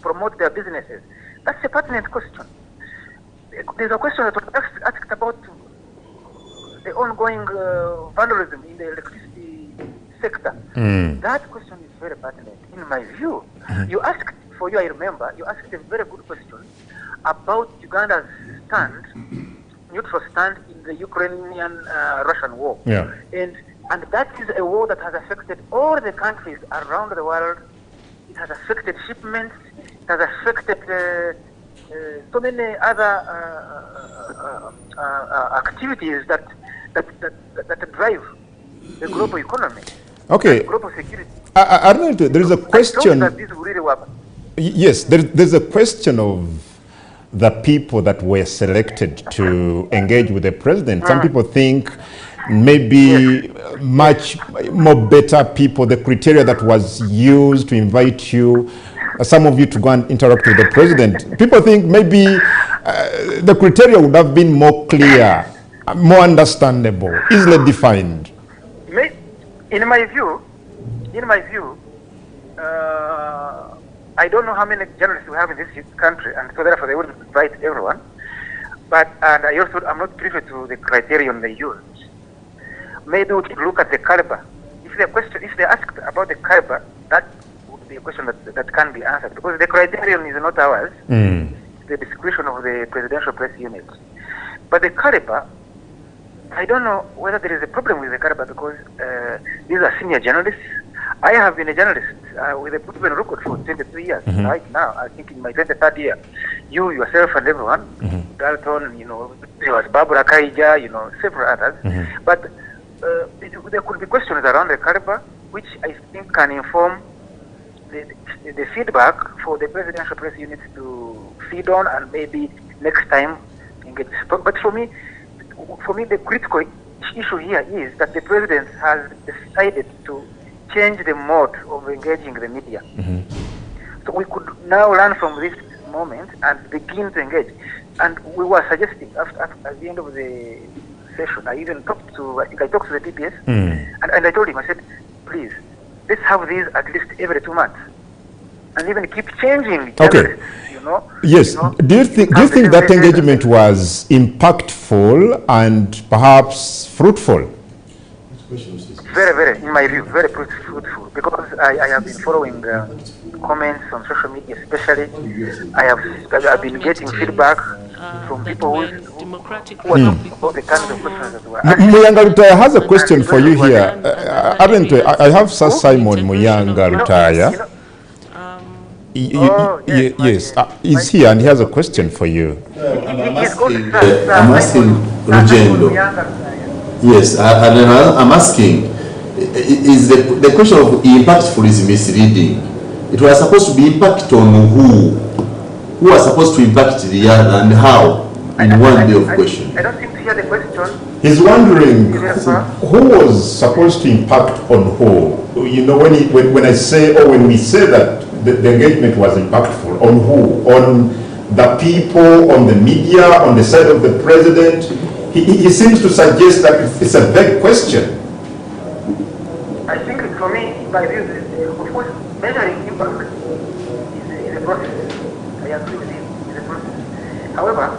Speaker 14: promote their businesses. That's a pertinent question. There's a question that was asked about the ongoing vandalism in the electricity sector. That question is very pertinent in my view. You asked, for you I remember, you asked a very good question about Uganda's stand, neutral stand in the Ukrainian-Russian war.
Speaker 1: Yeah.
Speaker 14: And that is a war that has affected all the countries around the world. It has affected shipments. It has affected so many other activities that drive the global economy.
Speaker 1: Okay.
Speaker 14: Global security.
Speaker 1: Arnold, there is a question.
Speaker 14: That this will really work.
Speaker 1: Yes, there's a question of the people that were selected to engage with the president. Some people think maybe much more better people, the criteria that was used to invite you, some of you to go and interact with the president. People think maybe the criteria would have been more clear, more understandable, easily defined.
Speaker 14: In my view, I don't know how many journalists we have in this country, and so therefore they wouldn't invite everyone. But and I'm not privy to the criterion they used. Maybe we could look at the caliber. If they asked about the caliber, that would be a question that can be answered because the criterion is not ours. It's the discretion of the presidential press unit. But the caliber, I don't know whether there is a problem with the caliber because these are senior journalists. I have been a journalist with a proven record for 23 years. Right now, I think in my 23rd year, you yourself and everyone, Dalton, you know, there was Barbara Kaija, you know, several others. But there could be questions around the caliber, which I think can inform the feedback for the presidential press unit to feed on and maybe next time engage. But for me, the critical issue here is that the president has decided to change the mode of engaging the media. So we could now learn from this moment and begin to engage. And we were suggesting at the end of the session, I talked to the PPS, and I told him, I said, please, let's have these at least every 2 months, and even keep changing.
Speaker 1: Okay.
Speaker 14: You know.
Speaker 1: Yes.
Speaker 14: You know,
Speaker 1: do you think that engagement was impactful and perhaps fruitful?
Speaker 14: Very, very, in my view, very fruitful, because I have been following comments on social media, especially. I have been getting feedback from people who are talking about the kind of questions that were asked.
Speaker 1: Muyanga Rutaya has a question for you here. I have Sir Simon Muyanga Rutaya. Yes, he's here and he has a question for you.
Speaker 2: I'm asking Rugendo. Yes, I'm asking, is the question of impactful is misleading? It was supposed to be impact on who? Who was supposed to impact the other and how? In one day of question.
Speaker 14: I don't seem to hear the question.
Speaker 1: He's wondering who was supposed to impact on who? You know, when I say, or when we say that the engagement was impactful, on who? On the people, on the media, on the side of the president? He seems to suggest that it's a vague question.
Speaker 14: I think for me, by view, of course, measuring impact is a process. I agree with him, it's a process. However,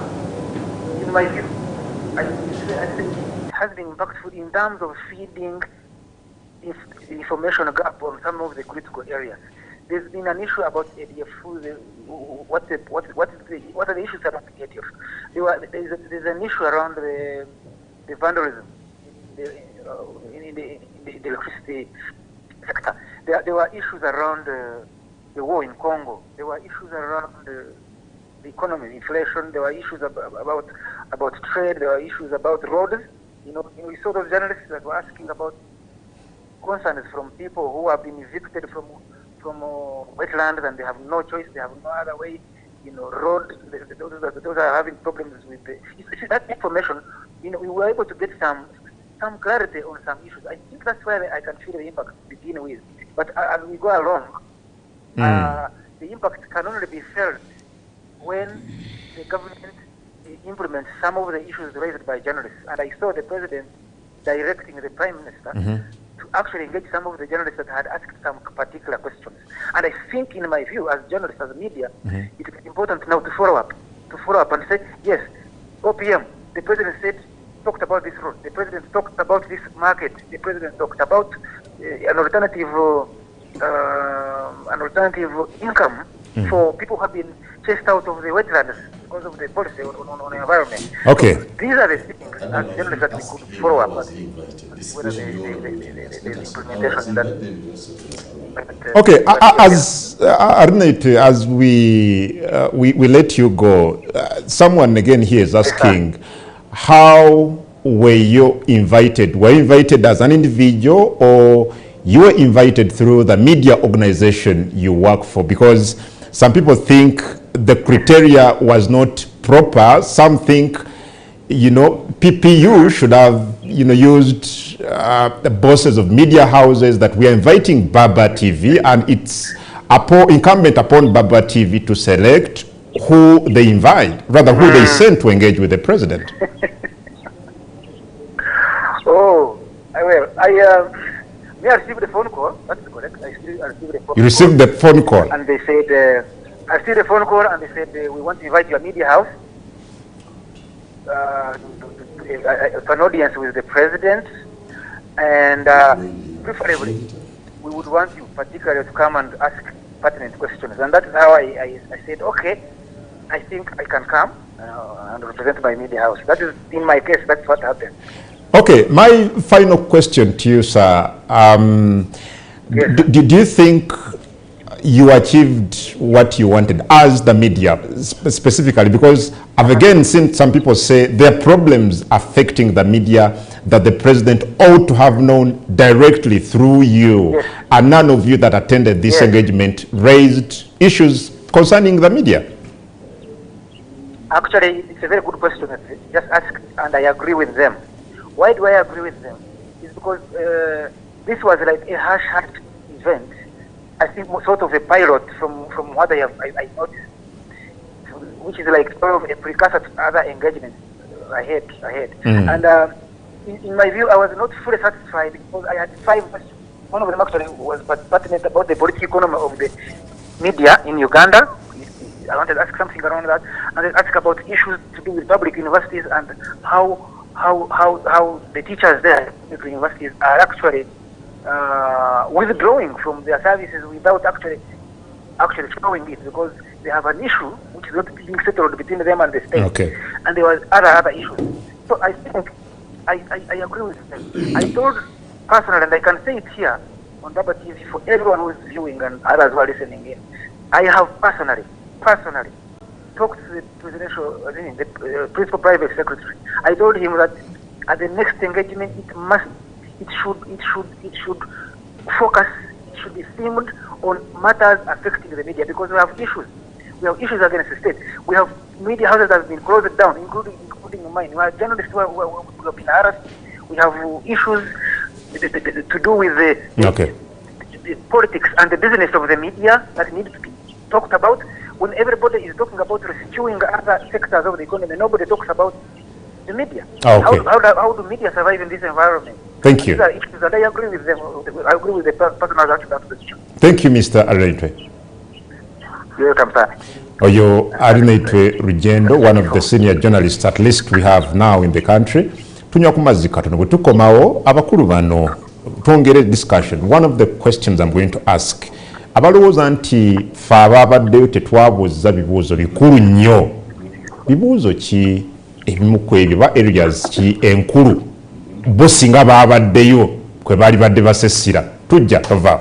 Speaker 14: in my view, I think it has been impactful in terms of feeding information gap on some of the critical areas. There's been an issue about ADF. What are the issues about ADF? There there's an issue around the vandalism in the electricity sector. There were issues around the war in Congo. There were issues around the economy, inflation. There were issues about trade. There were issues about roads. We saw those journalists that were asking about concerns from people who have been evicted from wetlands and they have no choice. They have no other way. Roads. Those are having problems with that information. We were able to get some clarity on some issues. I think that's where I can feel the impact to begin with. But as we go along, the impact can only be felt when the government implements some of the issues raised by journalists. And I saw the president directing the prime minister to actually engage some of the journalists that had asked some particular questions. And I think, in my view, as journalists, as media, it is important now to follow up and say, yes, OPM, the president talked about this road, the president talked about this market, the president talked about an alternative income for people who have been chased out of the wetlands because of the policy on the environment.
Speaker 1: Okay.
Speaker 14: So these are the things as journalists that we could follow up on, whether the implementation in that.
Speaker 1: Okay, as Arnett, as we let you go, someone again here is asking, how were you invited? Were you invited as an individual, or you were invited through the media organization you work for? Because some people think the criteria was not proper. Some think, PPU should have, used the bosses of media houses, that we are inviting Baba TV, and it's incumbent upon Baba TV to select who they invite, rather who they send to engage with the president.
Speaker 14: I received a phone call. That's correct. I received a phone call.
Speaker 1: You received the phone call?
Speaker 14: And they said, I received a phone call and they said, we want to invite your media house to an audience with the president. And preferably, we would want you particularly to come and ask pertinent questions. And that is how I said, okay, I think I can come and represent my media house. That is, in my case, that's what happened.
Speaker 1: Okay, my final question to you, sir. Do you think you achieved what you wanted as the media, specifically? Because I've again seen some people say there are problems affecting the media that the president ought to have known directly through you, and none of you that attended this engagement raised issues concerning the media.
Speaker 14: Actually, it's a very good question. Just asked, and I agree with them. Why do I agree with them? It's because this was like a hush-hush event. I think sort of a pilot from what I noticed, which is like sort of a precursor to other engagements ahead. And in my view, I was not fully satisfied because I had 5 questions. One of them actually was pertinent about the political economy of the media in Uganda. I wanted to ask something around that, and then ask about issues to do with public universities and how the teachers there at the universities are actually withdrawing from their services without actually showing it, because they have an issue which is not being settled between them and the state.
Speaker 1: Okay.
Speaker 14: And there was other issues. So I think I agree with them. I told personally, and I can say it here on Baba TV for everyone who is viewing and others who are listening in, I have personally talked to the presidential, the principal private secretary. I told him that at the next engagement, it should focus, it should be themed on matters affecting the media, because we have issues. We have issues against the state. We have media houses that have been closed down, including mine. We have journalists who have been harassed. We have issues to do with the politics and the business of the media that need to be talked about. When everybody is talking about rescuing other sectors of the economy, nobody talks about the media. How do media survive in this environment?
Speaker 1: Thank you.
Speaker 14: These are issues, and I agree with them. I agree with the person who asked that question.
Speaker 1: Thank you, Mr. Arnett.
Speaker 14: You're welcome, sir.
Speaker 1: Oyo Arnett Rugendo, one of the senior journalists at least we have now in the country. Tunywa kumazzi katono bwe tukomawo abakulu bano twongere discussion. One of the questions I'm going to ask, abalowooza nti fe ababaddeyo tetwabuuza bibuuzo bikulu nnyo. Bibuuzo ki ebimu ku ebyo ba areas ki enkulu bo singa baabaddeyo kwe baali badde basesira tujja tova.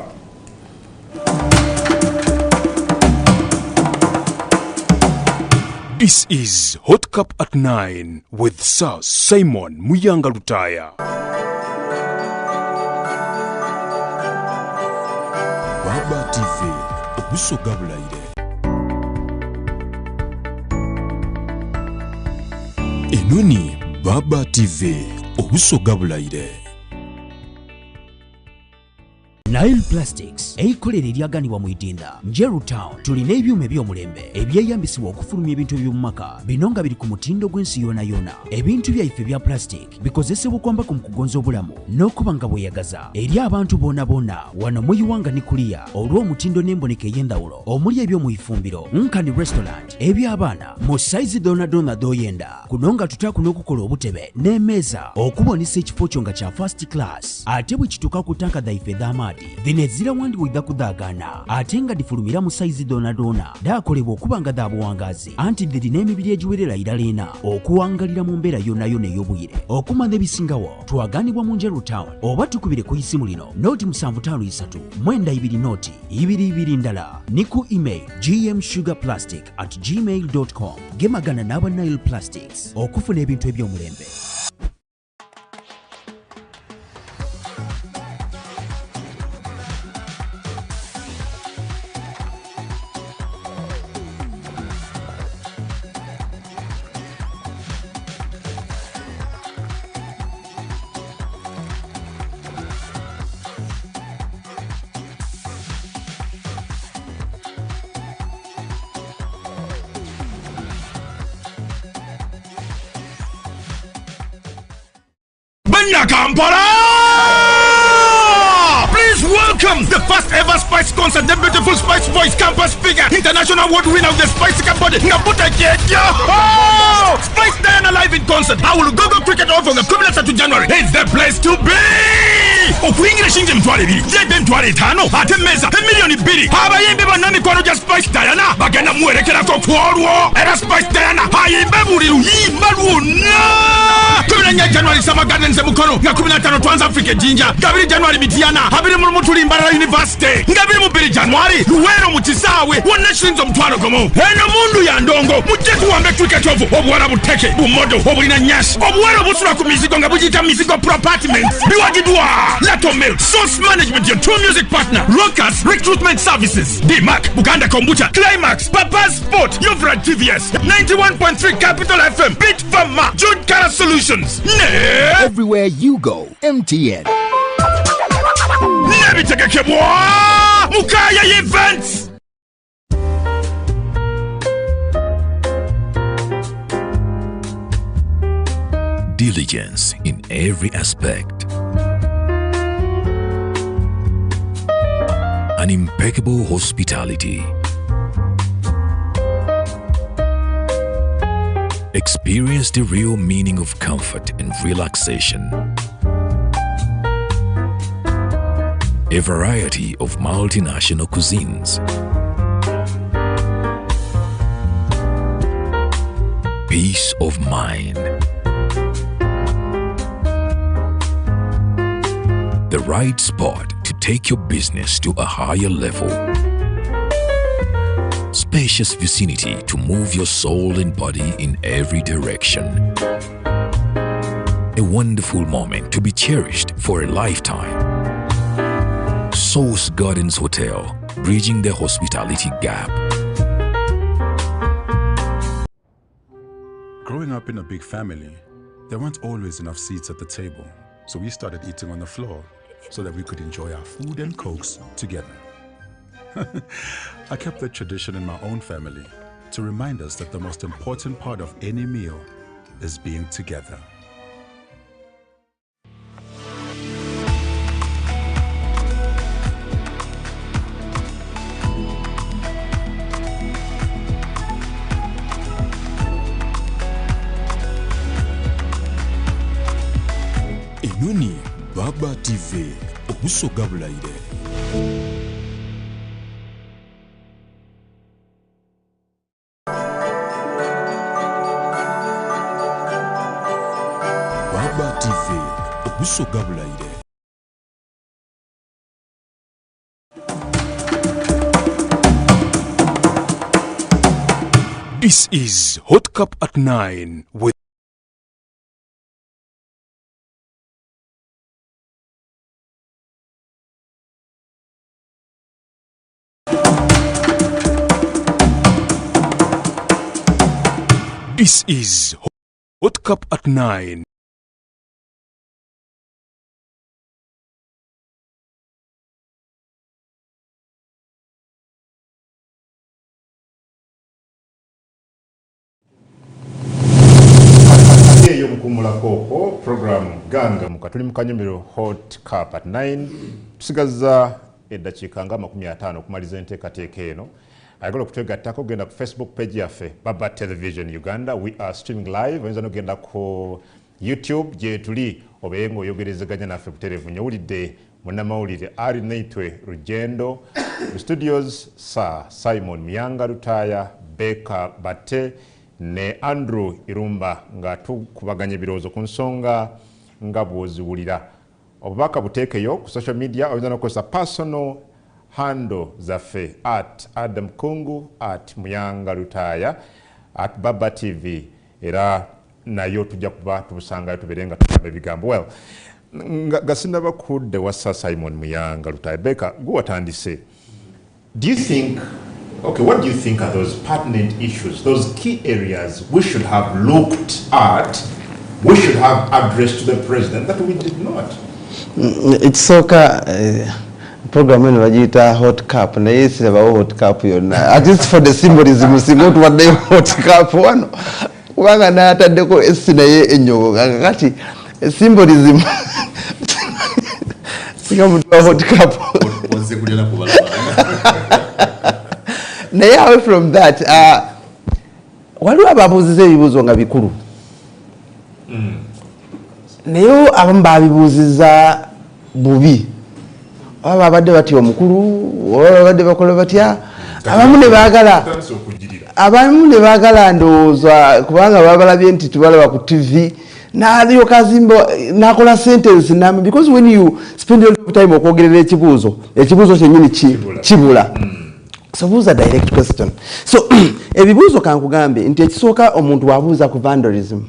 Speaker 5: This is Hot Cup at 9 with Sir Simon Muyanga Lutaya.
Speaker 15: Baba TV obusoga bulaire. Enoni Baba TV obusoga bulaire.
Speaker 16: Nile Plastics eikolera eryaganibwa mu Idinda Njeru Town tulina ebyuma eby'omulembe ebyeyambisibwa okufulumya ebintu by'omumaka bino nga biri ku mutindo gw'ensi yona ebintu byaife bya plastic bikozesebwa okwambako mu kugonza obulamu n'okuba nga bweyagaza eri abantu boona wano mu Uganda ne Korea olw'omutindo n'emboneka ey'endawulo omuli eby'omu ifumbiro nkani restaurant eby'abaana mu saizi dona doyenda kuno nga tutaku n'okukola obutebe n'emmeeza okubonesa ekifo kyo nga kya first class ate bwe kituuka ku tanka dhaife dh'amaadi dhino ezira wandi bwidda kudaagana ate nga difulumira mu saizi dona daakolebwa okuba nga daabuwangazi anti dhirina emibiri egiwerera irala ena okuwangalira mu mbeera yonna ey'obwire okumanya ebisingawo twaganibwa mu Njeru Town oba tukubire ku isimu lino noti 753 22 noti 22 ndala ni ku email gmsugarplastic@gmail.com gemagana n'aba Nile Plastics okufuna ebintu eby'omulembe.
Speaker 17: Kampala! Please welcome the first ever Spice concert, the beautiful Spice Voice campus figure, international award winner of the Spice Campbody, Ngabuta Jeja! Oh! Spice Diana live in concert. I will go cricket off from the Kumulasa to January. It's the place to be! Okuingira shinje mtwale bili, jebe mtwale tano, ate meza, milioni bili. Abayimbi banami kwano ja Spice Diana, bagenda muwerekera ko kwolwo. Era Spice Diana, hayimbe buli luyimba lwonna. 14 January Summer Gardens Mukono, nga 15 Trans-Africa Jinja, Gabiri January Mitiana, Habiri Mutuli Mbarara University, Gabiri Mubiri January, Luwero Mutisawe, One Nations of Mtwalo Gomo, Eno Mundu ya Ndongo, Mujetu wa Metrika Tovu, Obwara Buteke, Bumodo, Obulina Nyash, Obwara Busura Kumiziko, Ngabujita Miziko Pro-Apartments, Biwagidwa, Lato Milk, Source Management, your true music partner, Rockers, Recruitment Services, D-Mac, Buganda Kombucha, Climax, Papa's Sport, Yovra TVS, 91.3 Capital FM, Bit Fama, Jude Cara Solutions.
Speaker 18: Everywhere you go, MTN.
Speaker 17: Mukaya Events.
Speaker 15: Diligence in every aspect. An impeccable hospitality. Experience the real meaning of comfort and relaxation. A variety of multinational cuisines. Peace of mind. The right spot to take your business to a higher level. Spacious vicinity to move your soul and body in every direction. A wonderful moment to be cherished for a lifetime. Source Gardens Hotel, bridging the hospitality gap.
Speaker 19: Growing up in a big family, there weren't always enough seats at the table, so we started eating on the floor so that we could enjoy our food and cokes together. I kept that tradition in my own family to remind us that the most important part of any meal is being together.
Speaker 15: Enoni Baba TV obusoga bulaire.
Speaker 5: TV obusoga bulayire. This is Hot Cup at 9 with This is Hot Cup at 9.
Speaker 1: Eyo mukumulako program ganga mukatuli mukanyumiro Hot Cup at 9 tusigaza eddakiika nga 50 okumaliza enteekateeka eno. Ayagala okutwegattako genda ku Facebook page yaffe Baba Television Uganda. We are streaming live. Oyinza n'ogenda ku YouTube gye tuli obeeye ng'oyogerezeganya naffe ku televiziyo. Owulidde munnamawulire ali naitwe Rugendo mu studios Sir Simon Muyanga Lutaya, Beka Bate ne Andrew Irumba nga tukubaganya ebirowoozo ku nsonga nga bw'oziwulira. Obubaka buteekeyo ku social media. Oyinza n'okozesa personal handle zaffe at Adam Kungu, at Muyanga Lutaya, at Baba TV. Era nayo tujja kuba tubusangayo tuberenga tutaba ebigambo. Well, gasinaba kudde wasa Simon Muyanga Lutaya. Beka, guwatandise. Do you think, okay, what do you think are those pertinent issues, those key areas we should have looked at, we should have addressed to the president that we did not?
Speaker 3: It's soka program eno bagiyita Hot Cup naye sirabawo Hot Cup yonna, at least for the symbolism singa otuwadde Hot Cup wano kubanga nataddeko essi naye enyogo kati symbolism singa mutuwa Hot Cup naye away from that waliwo ababuuziza ebibuuzo nga bikulu naye abamu babibuuziza bubi. Abadde batya omukulu, abadde bakola batya, abamu ne baagala ndowooza kubanga babalabye nti tubalaba ku TV n'alyoka azimba n'akola sentence nama, because when you spend a lot of time okwogerera ekibuuzo kyennyini kibula. So buuza direct question. So ebibuuzo kankugambe nti ekisooka omuntu wabuuza ku vandalism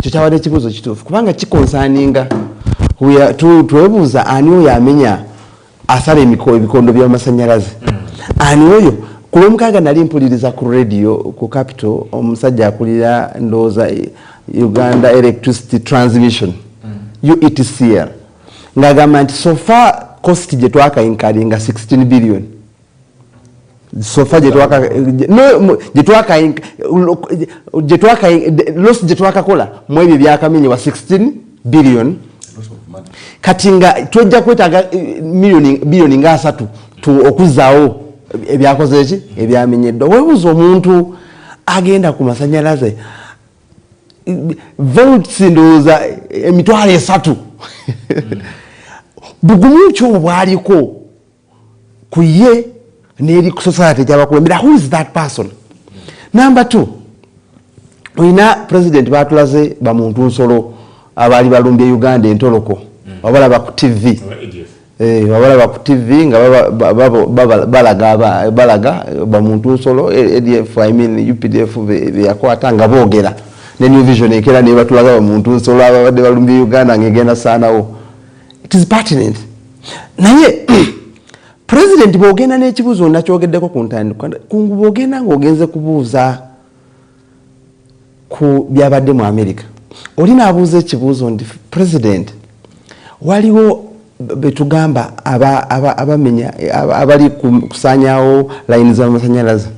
Speaker 3: kyo kyawadde ekibuuzo kituufu kubanga kikonsaninga twebuuza ani oyo amenya asala ebikondo by'amasanyalaze. Ani oyo ku lwomukaaga nali mpuliriza ku radio ku Capital omusajja akulira ndowooza Uganda Electricity Transmission UETCL ng'agamba nti so far cost gye twakayinkalinga 16 billion. So far loss gye twakakola mu ebyo byakamenyebwa 16 billion. Kati nga twejja kwetaaga biliyoni nga 3 okuzaawo ebyakoze eki ebyamenyeddwa. Weebuuza omuntu agenda ku masanyalaze volts ndowooza emitwalo 3 bugumu ki obwo bwaliko ku ye n'eri ku society gy'abakulembera. Who is that person? Number 2, olina president baatulaze bamuntu nsolo abaali balumbye Uganda entoloko. Wabalaba ku TV. Wabalaba ku TV nga balaga bamuntu nsolo ADF, I mean UPDF yakwata nga boogera. Ne New Vision ekera ne batulaga bamuntu nsolo abadde balumbye Uganda ngegenda saanawo. It is pertinent. Naye president bwogenda n'ekibuuzo nakyogeddeko ku ntandikwa bwogenda ng'ogenze kubuuza ku byabadde mu America. Olina abuuza ekibuuzo nti president waliwo betugamba abamenya abali kusanyawo line z'amasanyalaze.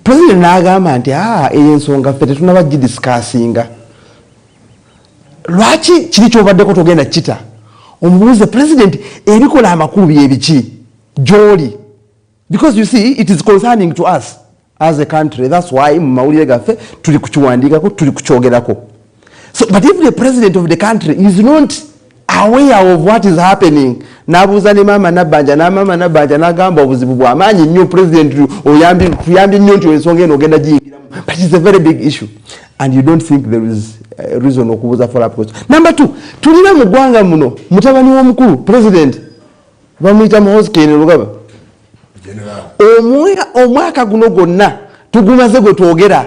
Speaker 3: President n'agamba nti eyo ensonga ffe tetunaba gidiscussinga. Lwaki kiri kyobaddeko togenda kita? Omubuuze president ebikola amakulu byebiki gy'oli, because you see it is concerning to us as a country. That's why mu mawulire gaffe tuli kukiwandiikako, tuli kukyogerako. So but if the president of the country is not aware of what is happening. Nabuza ne mama nabanja nagamba obuzibu bw'amaanyi nnyo president kuyambi nnyo nti ensonga eno ogenda giyingiramu. But it's a very big issue and you don't think there is a reason okubuuza follow up question. Number 2, tulina mu ggwanga muno mutabani w'omukulu president bamuyita Muhoozi Lugaba. Omwaka guno gwonna tugumaze gwe twogera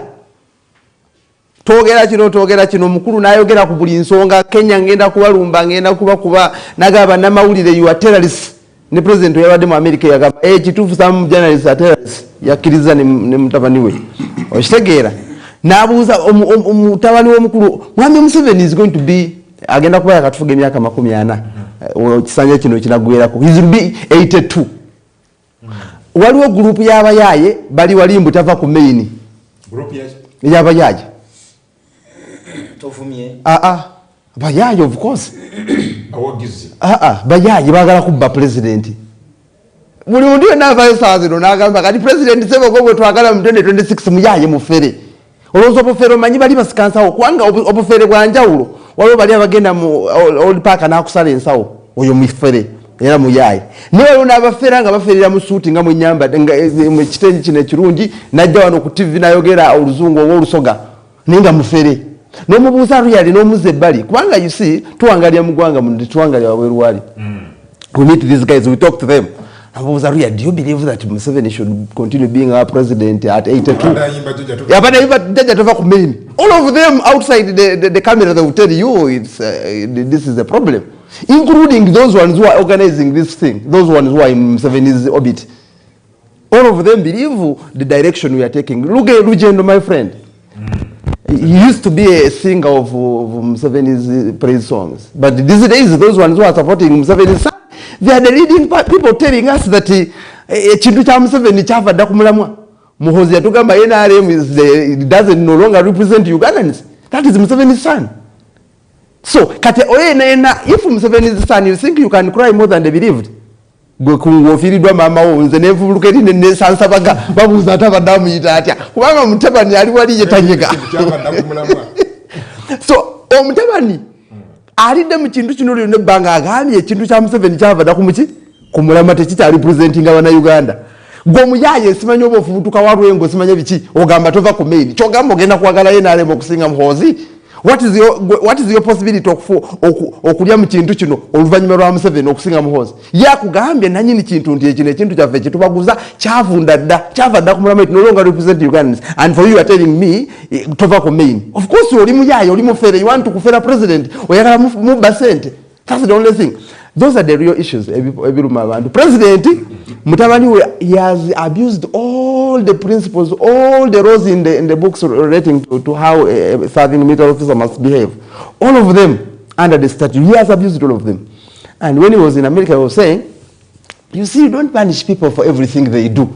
Speaker 3: kino omukulu n'ayogera ku buli nsonga. Kenya ngenda kubalumba, ngenda kubakuba, nagamba namawulire you are terrorists. Ne president yabadde mu America yagamba kituufu some journalists are terrorists. Yakkiriza ne mutabani we okitegeera. N'abuuza mutabani w'omukulu Mwami Museveni is going to be agenda kuba yakatufuga emyaka 40 kisanja kino kinagwerako. He will be 82. Waliwo group y'abayaaye bali walimbu tava ku main group y'abayaaye
Speaker 4: tofumye
Speaker 3: bayaaye of course
Speaker 1: awagizi
Speaker 3: bayaaye bagala kubba president buli muntu yena avayo saazino n'agamba kati president sebo gwe twagala mu 2026 muyaaye mufere olowooza obufere omanyi bali basikansawo kubanga obufere bwa njawulo waliwo bali abagenda mu old park n'akusala ensawo oyo mufere era muyaaye niwe n'abafera nga baferera mu suuti nga munyamba mu kitengi kino ekirungi najja wano ku TV nayogera oluzungu oba olusoga ninga mufere n'omubuuza luyali n'omuze ebbali kubanga you see tuwangalya mu ggwanga muno tetuwangalya wabweru wali. We meet these guys, we talk to them. Namubuuza luyali, do you believe that Museveni should continue being our president at 82? Jajja tova ku main. All of them outside the camera they will tell you this is a problem. Including those ones who are organizing this thing, those ones who are in Museveni's orbit. All of them believe the direction we are taking. Look at Lugendo, my friend. He used to be a singer of Museveni's praise songs. But these days, those ones who are supporting Museveni's son, they are the leading people telling us that Chintu cha Museveni chava dakumulamwa. Muhoozi yatugamba NRM doesn't no longer represent Ugandans. That is Museveni's son. So, kate if Museveni's son, you think you can cry more than they believed? Gwe kungofiridwa mama wo nze nevuluka eri ne sansabaga babuuza atabaddamu yita atya kubanga Mutabani ali wali yetanyiga. So Omutabani alidde mu kintu kino lyo nebbanga agambye ekintu kya Museveni kyavadda ku muki ku mulama tekita representinga wana Uganda. Gwe omuyaaye simanyi oba ofubutuka wa Lwengo simanyi biki ogamba tova ku main kyogamba ogenda kwagala NRM okusinga Muhoozi. What is your possibility okulya mu kintu kino oluvannyuma lwa Museveni okusinga Muhoozi? Yakugambye nanyini kintu nti ekino ekintu kyaffe kitubaguza kyava dda ku mulama no longer represent Ugandans, and for you are telling me tova ku main. Of course oli muyaaye oli mufere, you want to kufera president oyagala mubba sente. That's the only thing. Those are the real issues. The president, Mutabani, he has abused all the principles, all the laws in the books relating to how a serving military officer must behave. All of them under the statute. He has abused all of them. And when he was in America, he was saying, you see, you don't punish people for everything they do.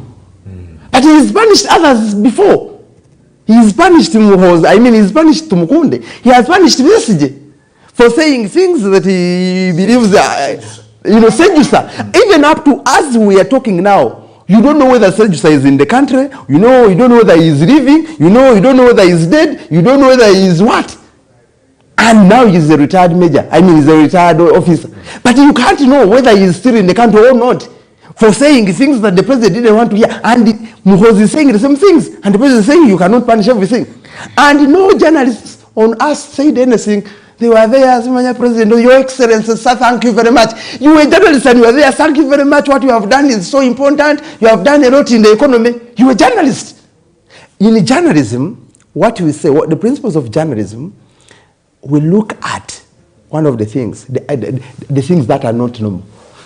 Speaker 3: But he has punished others before. He has punished Muhoozi. I mean, he has punished Tumukunde. He has punished Besigye for saying things that he believes Sejusa. Even up to us we are talking now, you don't know whether Sejusa is in the country, you don't know whether he is living, you don't know whether he is dead, you don't know whether he is what. And now he is a retired major, he's a retired officer. But you can't know whether he is still in the country or not for saying things that the president didn't want to hear. And Muhoozi is saying the same things, and the president is saying you cannot punish everything. And no journalists on us said anything. They were there, Mr. President, Your Excellency, sir, thank you very much. You were journalists and you were there, thank you very much. What you have done is so important. You have done a lot in the economy. You were journalists. In journalism, what we say, what the principles of journalism, we look at one of the things, the things that are not normal.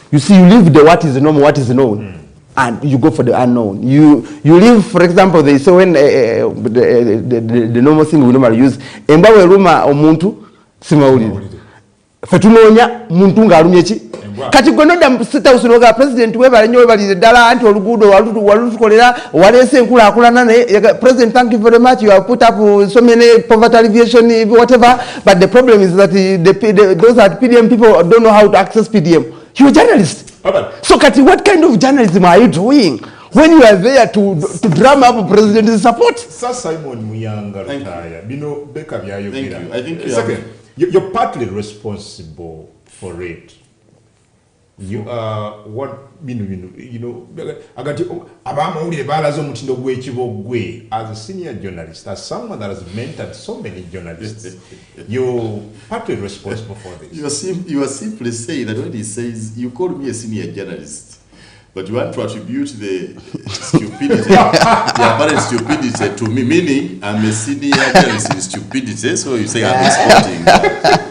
Speaker 3: You see, you leave the what is normal, what is known, and you go for the unknown. You leave, for example, they say when the normal thing we normally use, embawe ruma omuntu, simawulire fetunoonya muntu ng'alumye ki kati gwe nodda State House noga president webale nnyo webalire ddala anti oluguudo walutukolera waleese enkulaakulana president thank you very much, you have put up so many poverty alleviation whatever, but the problem is that those at PDM people don't know how to access PDM. You're a journalist. So kati what kind of journalism are you doing when you are there to drum up president's support?
Speaker 1: Sir Simon Muyanga Lutaya, bino beka byayogera.
Speaker 2: I think
Speaker 1: you're partly responsible for it. You are what agati abamawulire balaza omutindo gw'ekibogwe as a senior journalist, as someone that has mentored so many journalists, you're partly responsible for this.
Speaker 2: You are simply saying that when he says, you call me a senior journalist, but you want to attribute the stupidity, the apparent stupidity to me, meaning I'm a senior journalist in stupidity, so you say I'm exporting.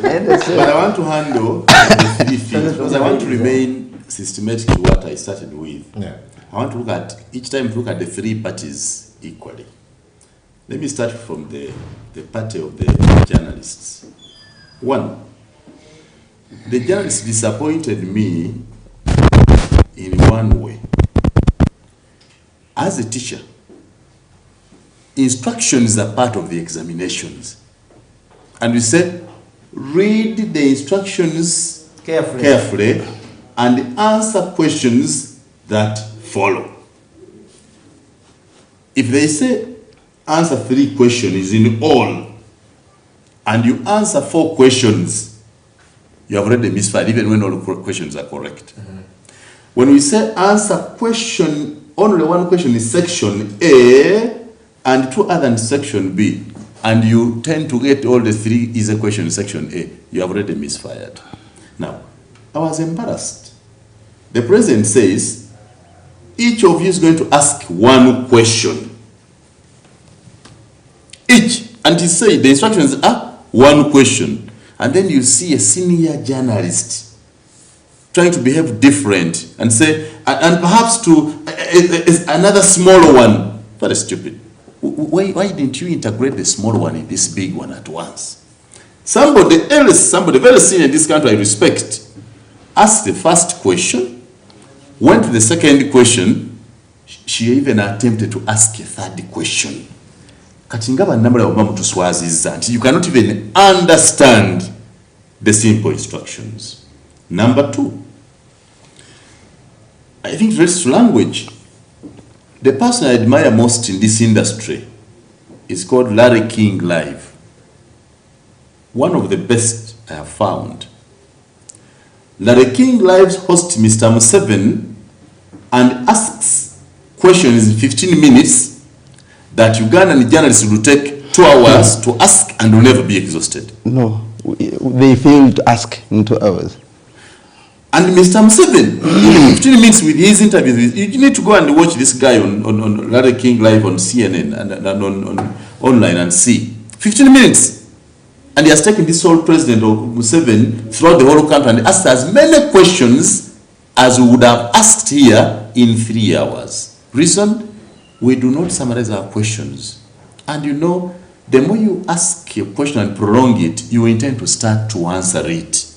Speaker 2: But I want to handle the three things, because I want to remain systematic to what I started with.
Speaker 1: Yeah.
Speaker 2: I want to look at, each time to look at the three parties equally. Let me start from the party of the journalists. One, the journalists disappointed me in one way. As a teacher, instructions are part of the examinations. And we say, read the instructions carefully and answer questions that follow. If they say answer 3 questions in all, and you answer 4 questions, you have already misfired, even when all questions are correct. When we say answer question, only one question is section A and 2 other in section B, and you tend to get all the 3 is a question in section A, you have already misfired. Now, I was embarrassed. The president says, each of you is going to ask 1 question. Each. And he said the instructions are 1 question. And then you see a senior journalist trying to behave different and say, and perhaps to another smaller one. Very stupid. Why didn't you integrate the small one in this big one at once? Somebody else, somebody very senior in this country I respect, asked the first question, went to the second question, she even attempted to ask a third question. You cannot even understand the simple instructions. Number 2, I think it relates to language. The person I admire most in this industry is called Larry King Live. One of the best I have found. Larry King Live's host Mr. Museveni and asks questions in 15 minutes that Ugandan journalists will take 2 hours to ask and will never be exhausted.
Speaker 3: No, they failed to ask in 2 hours.
Speaker 2: And Mr. Museveni, in 15 minutes with his interviews, you need to go and watch this guy on Larry King Live on CNN and on online and see. 15 minutes. And he has taken this whole president of Museveni throughout the whole country and asked as many questions as we would have asked here in 3 hours. Reason? We do not summarize our questions. And you know, the more you ask a question and prolong it, you intend to start to answer it.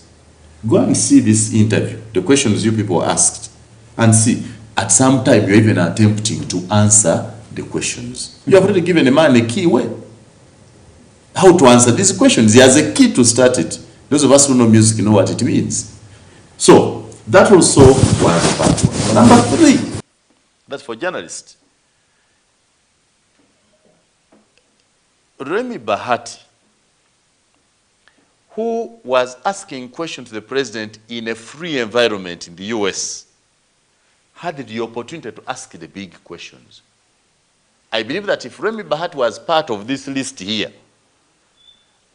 Speaker 2: Go and see this interview, the questions you people asked, and see, at some time you're even attempting to answer the questions. You have already given a man a key way. How to answer these questions. He has a key to start it. Those of us who know music know what it means. So, that also was part 1. Number 3, that's for journalists. Remi Bahati, who was asking questions to the president in a free environment in the US, had the opportunity to ask the big questions. I believe that if Remi Bahati was part of this list here,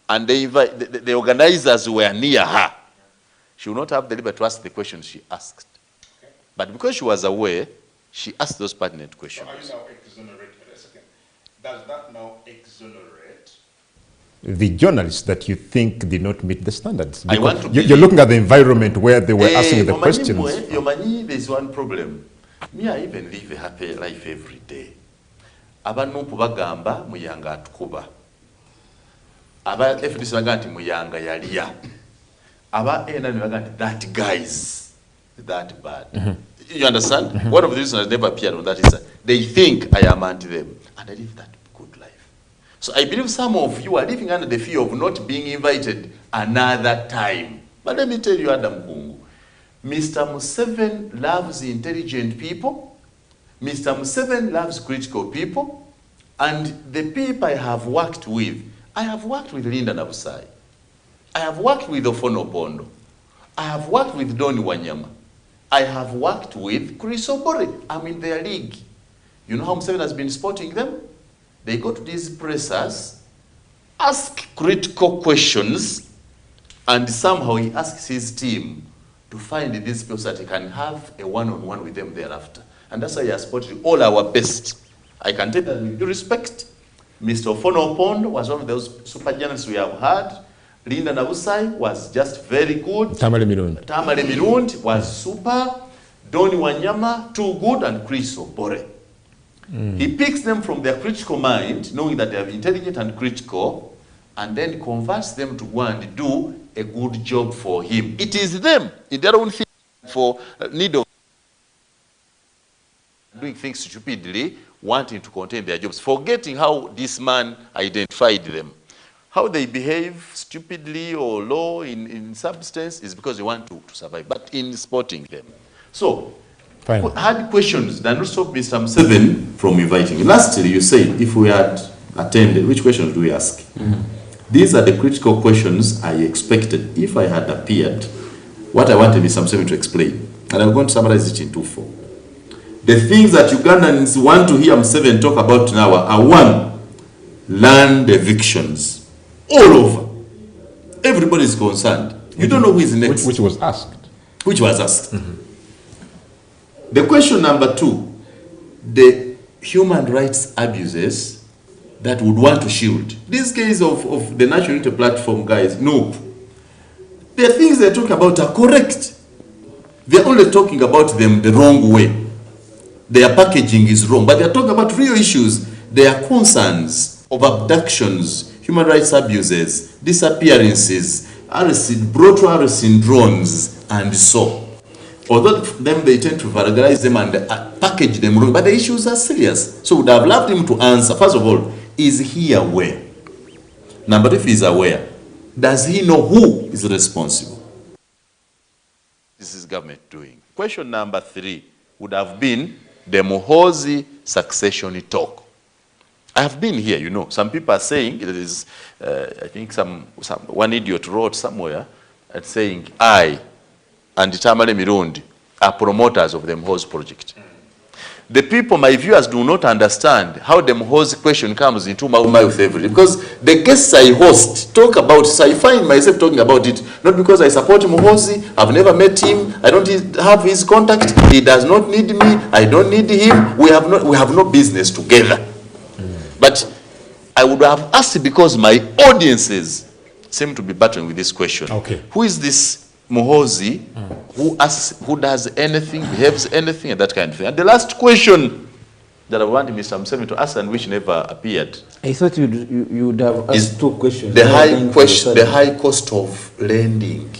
Speaker 2: and the organizers were near her, she would not have the liberty to ask the questions she asked. But because she was aware, she asked those pertinent questions.
Speaker 1: So are you now exonerated? Does that now exonerate the journalists that you think did not meet the standards?
Speaker 2: I want to
Speaker 1: you're looking at the environment where they were asking the questions.
Speaker 2: There's one problem. Me, I even live a happy life every day. Abantu bagamba muyanga atukuba. Aba FDC baganti muyanga yalia. Aba enani baganti that guys that bad. You understand? One of the reasons I never appeared on that is they think I am anti them, and I live that good life. So I believe some of you are living under the fear of not being invited another time. But let me tell you, Adam Kungu, Mr. Museveni loves intelligent people. Mr. Museveni loves critical people. And the people I have worked with, I have worked with Linda Nabusai. I have worked with Ofono Bondo. I have worked with Don Wanyama. I have worked with Chris Obore. I'm in their league. You know how Museveni has been spotting them? They go to these pressers, ask critical questions, and somehow he asks his team to find these people so that he can have a one-on-one with them thereafter. And that's why he has spotted all our best. I can tell that with due respect, Mr. Ofono Pond was one of those super journalists we have had. Linda Nabusai was just very good.
Speaker 1: Tamale
Speaker 2: Mirundi was super. Doni Wanyama, too good, and Chris Obore. He picks them from their critical mind, knowing that they are intelligent and critical, and then converts them to go and do a good job for him. It is them, in their own thing, for need of doing things stupidly, wanting to contain their jobs, forgetting how this man identified them. How they behave stupidly or low in substance is because they want to survive, but in spotting them. So, hard questions that not stop Mr. Museveni from inviting you. Lastly, you said if we had attended, which questions do we ask? These are the critical questions I expected if I had appeared, what I wanted Mr. Museveni to explain. And I'm going to summarize it in 2-4. The things that Ugandans want to hear Museveni talk about now are: 1, land evictions. All over. Everybody is concerned. You don't know who is next.
Speaker 1: Which was asked.
Speaker 2: Which was asked. The question number 2, the human rights abuses that would want to shield. This case of the National Unity Platform guys, no. The things they're talking about are correct. They're only talking about them the wrong way. Their packaging is wrong, but they're talking about real issues. Their concerns of abductions, human rights abuses, disappearances, brought to arrest in drones, and so. Although them they tend to vulgarize them and package them wrong, but the issues are serious. So would have loved him to answer. First of all, is he aware? Number 2, if he is aware, does he know who is responsible? This is government doing. Question number 3 would have been the Muhoozi succession talk. I have been here, you know. Some people are saying, there is, I think one idiot wrote somewhere and saying, I and Tamale Mirundi are promoters of the Muhoozi project. The people, my viewers, do not understand how the Muhoozi question comes into my mouth every day. Because the guests I host talk about, so I find myself talking about it, not because I support Muhoozi, I've never met him, I don't have his contact, he does not need me, I don't need him, we have no business together. But I would have asked because my audiences seem to be battling with this question.
Speaker 1: Okay.
Speaker 2: Who is this Muhoozi who asks, who does anything, behaves anything, and that kind of thing? And the last question that I wanted Mr. Museveni to ask and which never appeared.
Speaker 4: I thought you would have asked 2 questions.
Speaker 2: The high cost of lending.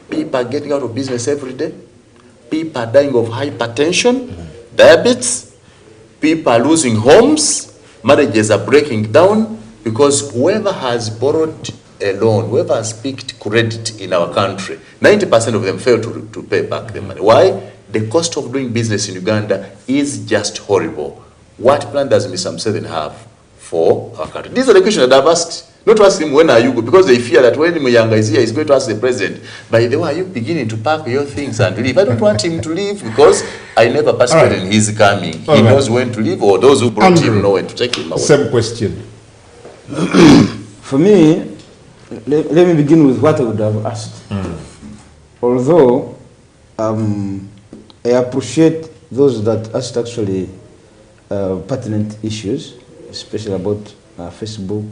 Speaker 2: People are getting out of business every day. People are dying of hypertension, diabetes. People are losing homes. Marriages are breaking down because whoever has borrowed a loan, whoever has picked credit in our country, 90% of them fail to pay back the money. Why? The cost of doing business in Uganda is just horrible. What plan does Mr. Museveni have for our country? These are the questions that I've asked. Not to ask him when are you good, because they fear that when Muyanga is here, he's going to ask the president, by the way, are you beginning to pack your things and leave? I don't want him to leave because I never participated in his coming. He knows when to leave, or those who brought him know when to take him away.
Speaker 1: Same question.
Speaker 4: For me, let me begin with what I would have asked. Although I appreciate those that asked actually pertinent issues, especially about Facebook,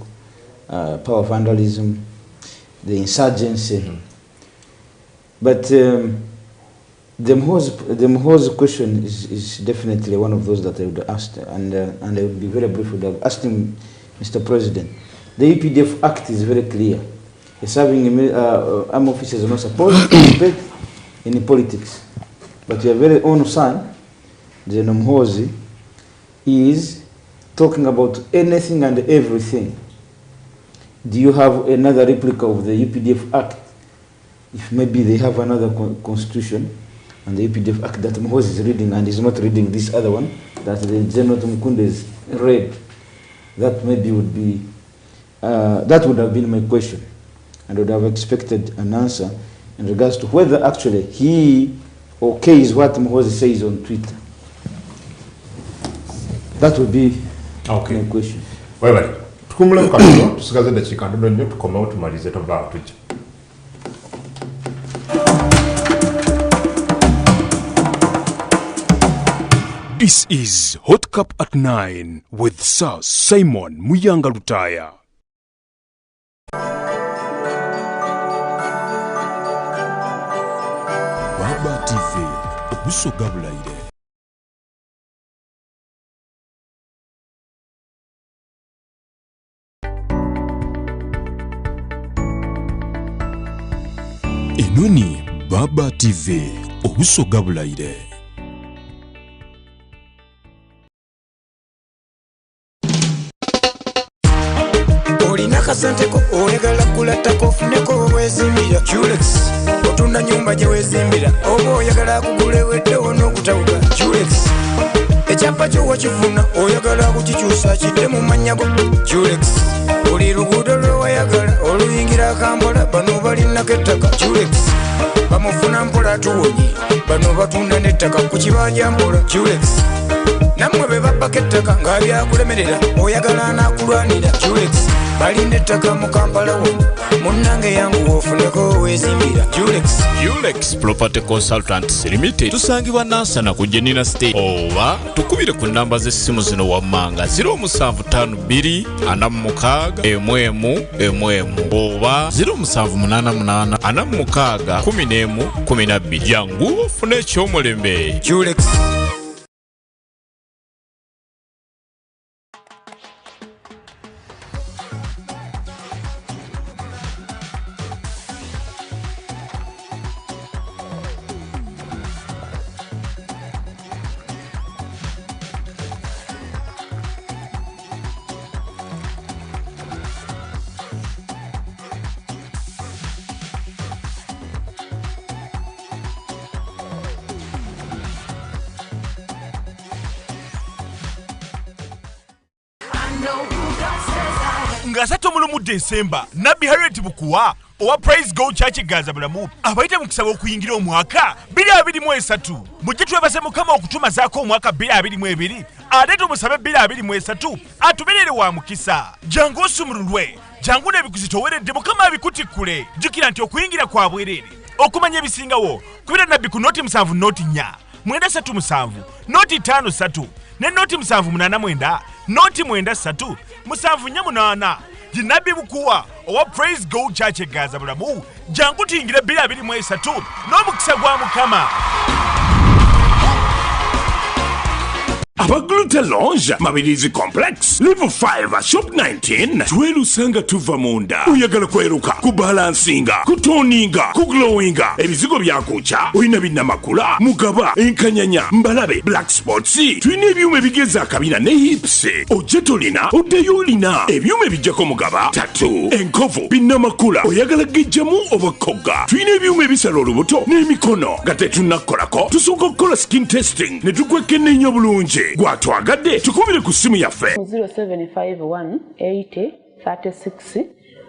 Speaker 4: power vandalism, the insurgency. But the Muhoozi question is definitely one of those that I would have asked, and I would be very brief. I would have asked him, Mr. President, the EPDF Act is very clear. It's having armed officers are not supposed to participate in politics. But your very own son, General Muhoozi, is talking about anything and everything. Do you have another replica of the UPDF Act? If maybe they have another constitution and the UPDF Act that Muhoozi is reading and is not reading this other one that the General Tumukunde is read, that maybe would be, that would have been my question. And I would have expected an answer in regards to whether actually he okays what Muhoozi says on Twitter. That would be my question.
Speaker 1: Well, tukumule katono tusigaze dakika ndono nnyo tukomewo tumalize tova tujja.
Speaker 5: This is Hot Cup at 9 with Sir Simon Muyanga Lutaya.
Speaker 15: Baba TV, obusoga bulaire. Enoni Baba TV, obusoga bulaire.
Speaker 12: Olina kasenteko oyagala kulatako ofuneko wezimbira Julex otunda nyumba gye wezimbira oba oyagala kugulewedde on'okutawuka Julex ekyapa kyo wakifuna oyagala kukikyusa kidde mu mannya go Julex buli luguudo lwewayagala oluyingira Kampala bano balinako ettaka Julex bamufuna mpola tuwonye bano batunda n'ettaka ku kibanja mpola Julex namwe be babbako ettaka nga byakulemerera oyagala anakulwanira Julex balinde ettaka mu Kampala wo munnange yangu ofuneko wezimbira
Speaker 13: Ulex Property Consultants Limited tusangibwa Nansana ku Jenina State oba tukubire ku namba z'essimu zino wammanga 0752 46 11 oba 0788 46 11 12 jangu ofune ekyomulembe
Speaker 12: Julex.
Speaker 17: Ngasato mulumu December Nabi Harriet Bukuwa owa Praise God Church Gaza bulamu abayita mu kusaba okuyingira omwaka 2023 mujje twebase Mukama okutuma zaako omwaka 2022 ate tumusabe 2023 atuberere wa mukisa jangu osumululwe jangu n'ebikuzi toweredde Mukama abikutikule jjukira nti okuyingira kwa bwerere okumanya ebisingawo kubira nabbi ku noti 7 noti 4 937 noti 53 ne noti 789 noti 93 748 Jinabi Bukuwa owa Praise God Church Gaza bulamu jangu tuyingire 2023 n'omukisa gwa Mukama. Abaglute Lounge Mabirizi Complex Level 5 Shop 19 twelusanga tuva munda uyagala kweruka kubalansinga kutoninga kuglowinga ebizigo byakucha oyina binnamakula mugaba enkanyanya mbalabe black spots tuyina ebyuma bigeza akabina ne hips ojetolina odeyolina ebyuma bijjako mugaba tatu enkovu binnamakula oyagala gejjamu obakoga tuyina ebyuma ebisala olubuto n'emikono nga tetunnakolako tusooka okukola skin testing ne tukwekennenya bulungi gwatwagadde tukubire ku simu yaffe
Speaker 20: 0751 80 36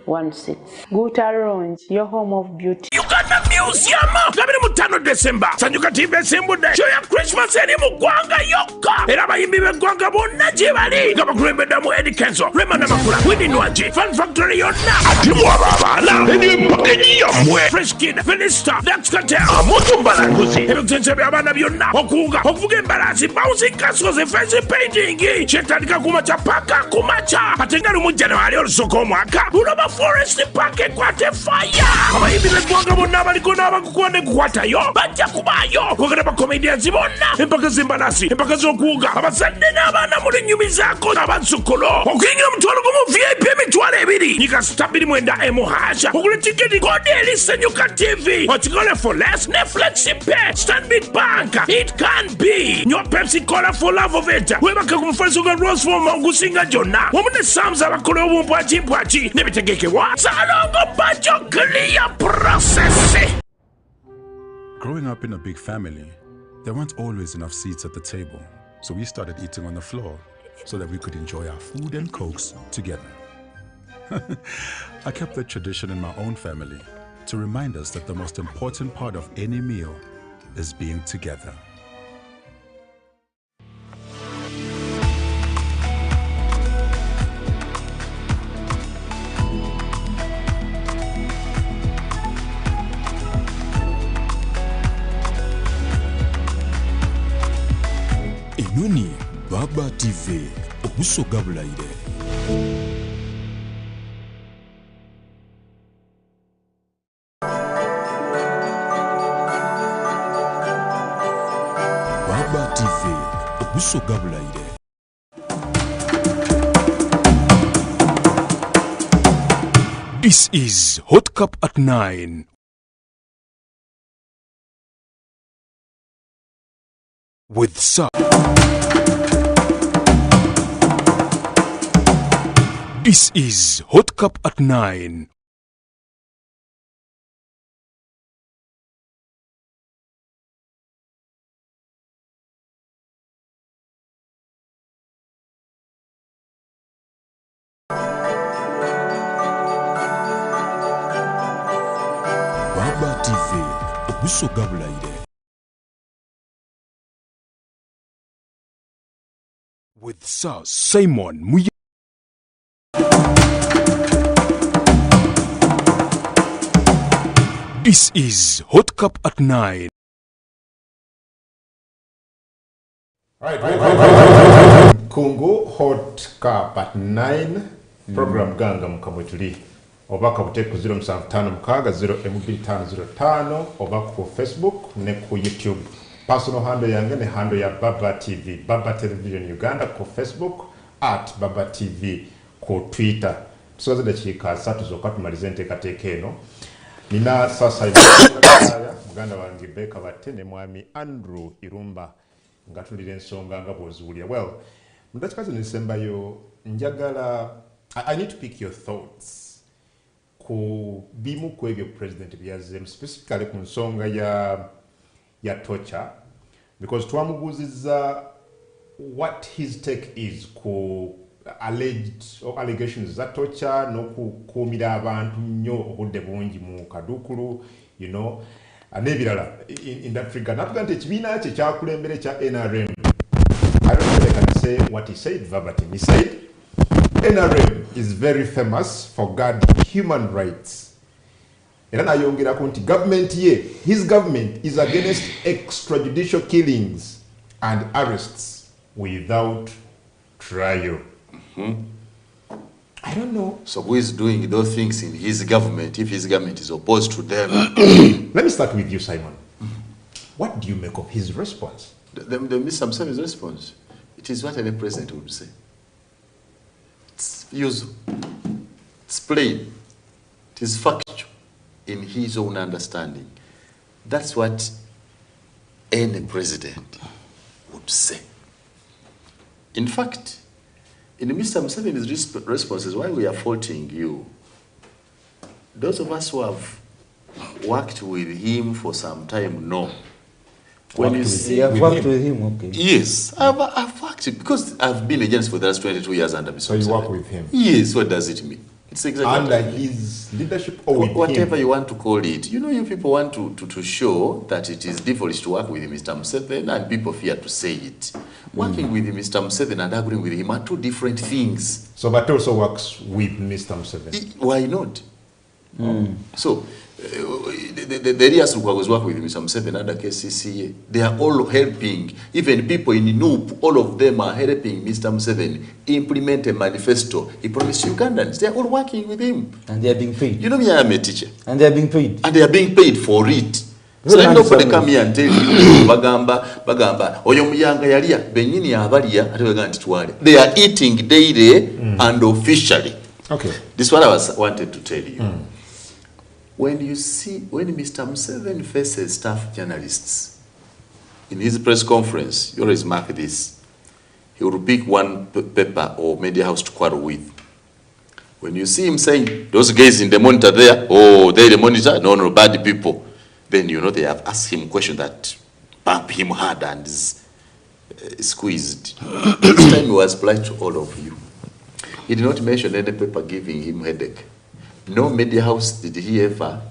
Speaker 20: 16. Guta Lounge, your home of beauty.
Speaker 17: Uganda Museum! 25 December. Sanyuka TV Simbunde. Show ya Christmas eri mu gwanga yokka. Era abayimbi b'eggwanga bonna gye bali. Nga bakulembeddamu Eddie Kenzo, Rema Namakula, Winnie Nwaji, Fun Factory yonna. Ate mwaba abaana. Eby'empakenyi yammwe. Fresh Kid, Finista, Dax Cartel, Amoto Mbalanguzi. Ebisense by'abaana byonna. Okuwuga, okuvuga embalaasi, bouncing castles, face painting. Kyetandika kumaca paka kumaca. Ate nga lumu January olusooka omwaka. Buloba Forest Park ekwate fire. Abayimbi b'eggwanga bonna abaliko n'abakukwande kukwatayo bajja kubaayo. Kwogera bakomedians bonna. Empaka z'embalaasi, empaka z'okuwuga. Abazadde n'abaana muli nnyumi zaako n'abazzukulu. Okuyingira mutwalo gumu VIP emitwalo 2. Nyika *9 MH. Ogula tiketi kodi eri Sanyuka TV. Okikole for less ne FlexiPay. Stanbic Bank. It can be. Nywa Pepsi Cola for love of it. Webaka ku mufaliso gwa Rose Form ogusinga gyonna. Wamu ne Sams abakola obumpwakimpwaki n'ebitegekebwa. Salongo Bajo clear process.
Speaker 19: Growing up in a big family, there weren't always enough seats at the table, so we started eating on the floor so that we could enjoy our food and cokes together. I kept that tradition in my own family, to remind us that the most important part of any meal is being together.
Speaker 5: Enoni Baba TV obusoga bulaire. Baba TV obusoga bulaire. This is Hot Cup at 9 with Sir. This is Hot Cup at 9. Baba TV obusoga bulaire. With Sir Simon Muya. This is Hot Cup at 9.
Speaker 1: Kungu Hot Cup at 9 program ganga mukamwetuli obaka buteku 075 oba ku Facebook ne ku YouTube. Personal handle yange ne handle ya Baba TV, Baba Television Uganda ku Facebook @Baba TV ku Twitter. Tusoze dakika 3 zokka tumalize enteekateeka eno. Nina sasa muganda wange Beka batte ne mwami Andrew Irumba nga tulira ensonga nga bw'oziwulira. Well, mudakikazi nisembayo njagala I need to pick your thoughts ku bimu ku ebyo president byazem specifically ku nsonga ya torture, because twamubuuzizza what his take is ku alleged or allegations za torture n'okukuumira abantu nnyo obudde bungi mu kadukulu, you know, n'ebirala in that regard. Natuga nti ekibiina kye kyakulembere kya NRM, I don't know if I can say what he said verbatim. He said NRM is very famous for guarding human rights. Era nayongerako nti government ye, his government is against extrajudicial killings and arrests without trial. I don't know.
Speaker 2: So who is doing those things in his government if his government is opposed to them?
Speaker 1: Let me start with you, Simon. What do you make of his response?
Speaker 2: The Mr. Museveni's response, it is what any president would say. It's useful. It's plain. It is factual in his own understanding. That's what any president would say. In fact, in Mr. Museveni's responses, why we are faulting you, those of us who have worked with him for some time know. When you see,
Speaker 4: I've worked with him, okay.
Speaker 2: Yes, I've worked because I've been a journalist for the last 22 years under Mr.
Speaker 1: So you work with him?
Speaker 2: Yes, what does it mean? It's exactly
Speaker 1: under his leadership or with
Speaker 2: whatever
Speaker 1: him?
Speaker 2: you want to call it. You know, you people want to show that it is devilish to work with Mr. Museveni, and people fear to say it. Working with Mr. Museveni and agreeing with him are two different things.
Speaker 1: So but also works with Mr. Museveni?
Speaker 2: Why not? So, the areas who was working with Mr. Museveni under KCCA, they are all helping, even people in NUP, all of them are helping Mr. Museveni implement a manifesto he promised Ugandans. They are all working with him.
Speaker 4: And they are being paid.
Speaker 2: You know me, I am a teacher.
Speaker 4: And they are being paid.
Speaker 2: And they are being paid for it. So let nobody come here and tell you, bagamba, oyomuyanga yalia, benyini avalia, they are eating daily and officially.
Speaker 1: Okay.
Speaker 2: This is what I wanted to tell you. When Mr. Museveni faces staff journalists in his press conference, you always mark this. He will pick one paper or media house to quarrel with. When you see him saying, those guys in the monitor there, oh, they're the monitor, no, bad people, then you know they have asked him a question that bump him hard and is squeezed. This time he was polite to all of you. He did not mention any paper giving him headache. No media house did he ever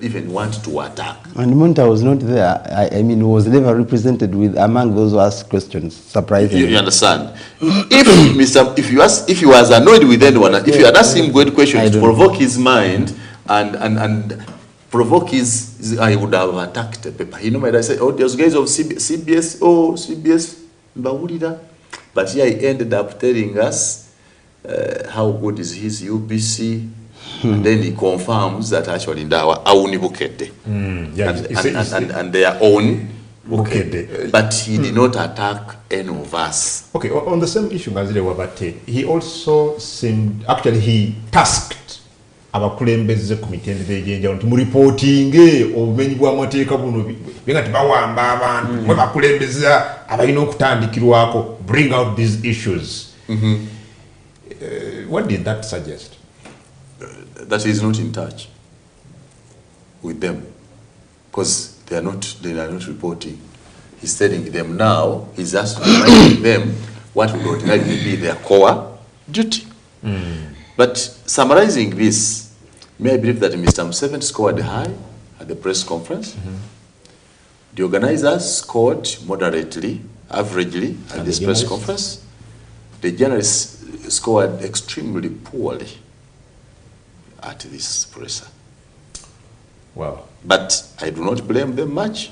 Speaker 2: even want to attack.
Speaker 3: And Munta was not there. I mean, was never represented with among those who asked questions. Surprisingly.
Speaker 2: You understand? If he was annoyed with anyone, if you had asked him good questions to provoke his mind and provoke his, I would have attacked the paper. You know, might I say, oh, those guys of CBS, but here he ended up telling us how good is his UPC. And then he confirms that actually Ndawa auni bukede and their own bukede. But he did not attack any of us.
Speaker 1: Okay, on the same issue, Ngazile Wabate, he also seemed, actually he tasked abakulembeze committee endejenja nti mu reporting obumenyi bwa mateeka buno benga tibawamba abantu mwe bakulembeza abalina okutandikirwako, bring out these issues. What did that suggest?
Speaker 2: That he's not in touch with them because they are not reporting. He's telling them now, he's asked to remind them what would ordinarily be their core duty. But summarizing this, may I believe that Mr. Museveni scored high at the press conference. The organizers scored moderately, averagely at this press conference. The journalists scored extremely poorly at this presser.
Speaker 1: Wow.
Speaker 2: But I do not blame them much.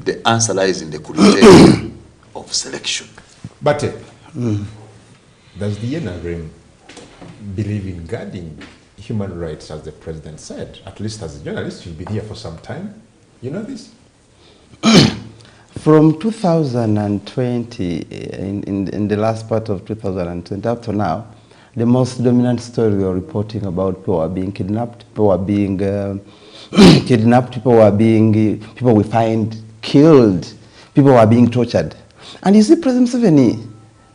Speaker 2: The answer lies in the criteria of selection.
Speaker 1: But does the NRM believe in guarding human rights, as the president said? At least as a journalist, you'll be here for some time. You know this?
Speaker 3: From 2020, in the last part of 2020 up to now, the most dominant story we are reporting about people are being kidnapped, people are being kidnapped, people we find killed, people are being tortured. And you see, President Museveni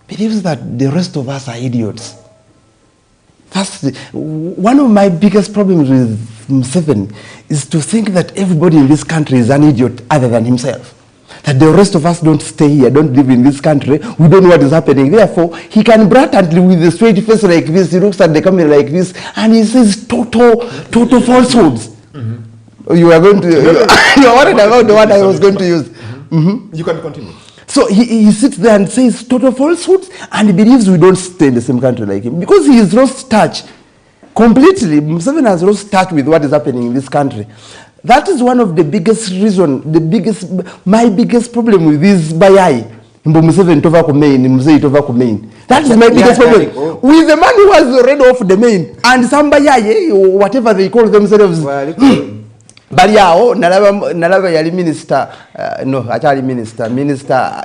Speaker 3: believes that the rest of us are idiots. That's one of my biggest problems with Museveni is to think that everybody in this country is an idiot other than himself. That the rest of us don't stay here, don't live in this country, we don't know what is happening. Therefore, he can blatantly, with a straight face like this, he looks at the camera like this, and he says total falsehoods. You are going to, you are worried about the one I was going to use.
Speaker 1: You can continue.
Speaker 3: So he sits there and says total falsehoods, and he believes we don't stay in the same country like him. Because he has lost touch completely. Museveni has lost touch with what is happening in this country. That is one of the biggest reason, my biggest problem with this bayai. That is my biggest problem. With the man who has already off the main, and some bayai, or whatever they call themselves. Baliao, Nalava yali minister, no, actually minister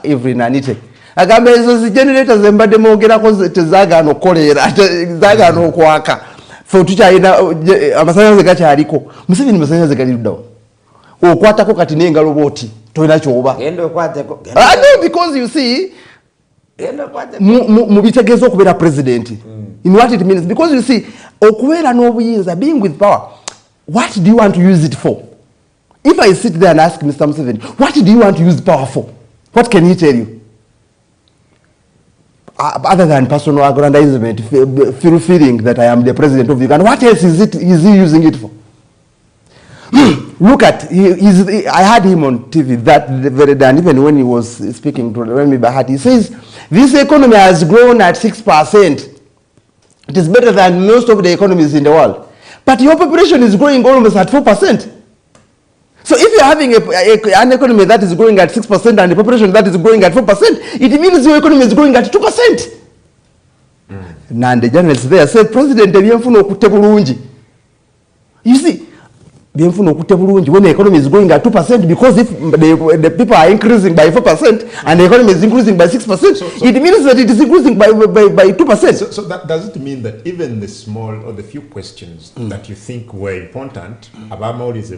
Speaker 3: Ivry Nanite. Agambe ezo generators embade mogera ko tezaga no kolera, zaga no kwaka. For tucha ina amasanyalaze gakyaliko. Museveni masanyalaze gali luddawo. Okwatako kati n'engalo bwoti toyina kyoba.
Speaker 4: Genda okwateko.
Speaker 3: No, because you see, mu bitegeeza okubeera president. In what it means, because you see, okubeera n'obuyinza, being with power, what do you want to use it for? If I sit there and ask Mr. Museveni, what do you want to use power for? What can he tell you? Other than personal aggrandizement, feeling that I am the president of Uganda, what else is he using it for? Look at, I had him on TV that very day, and even when he was speaking to Remy Bahati, he says, this economy has grown at 6%. It is better than most of the economies in the world. But your population is growing almost at 4%. So if you're having an economy that is growing at 6% and a population that is growing at 4%, it means your economy is growing at 2%. And the journalists there said, President, you see, when the economy is growing at 2%, because if the people are increasing by 4% and the economy is increasing by 6%, it means that it is increasing by 2%.
Speaker 1: So that does it mean that even the small or the few questions that you think were important about all these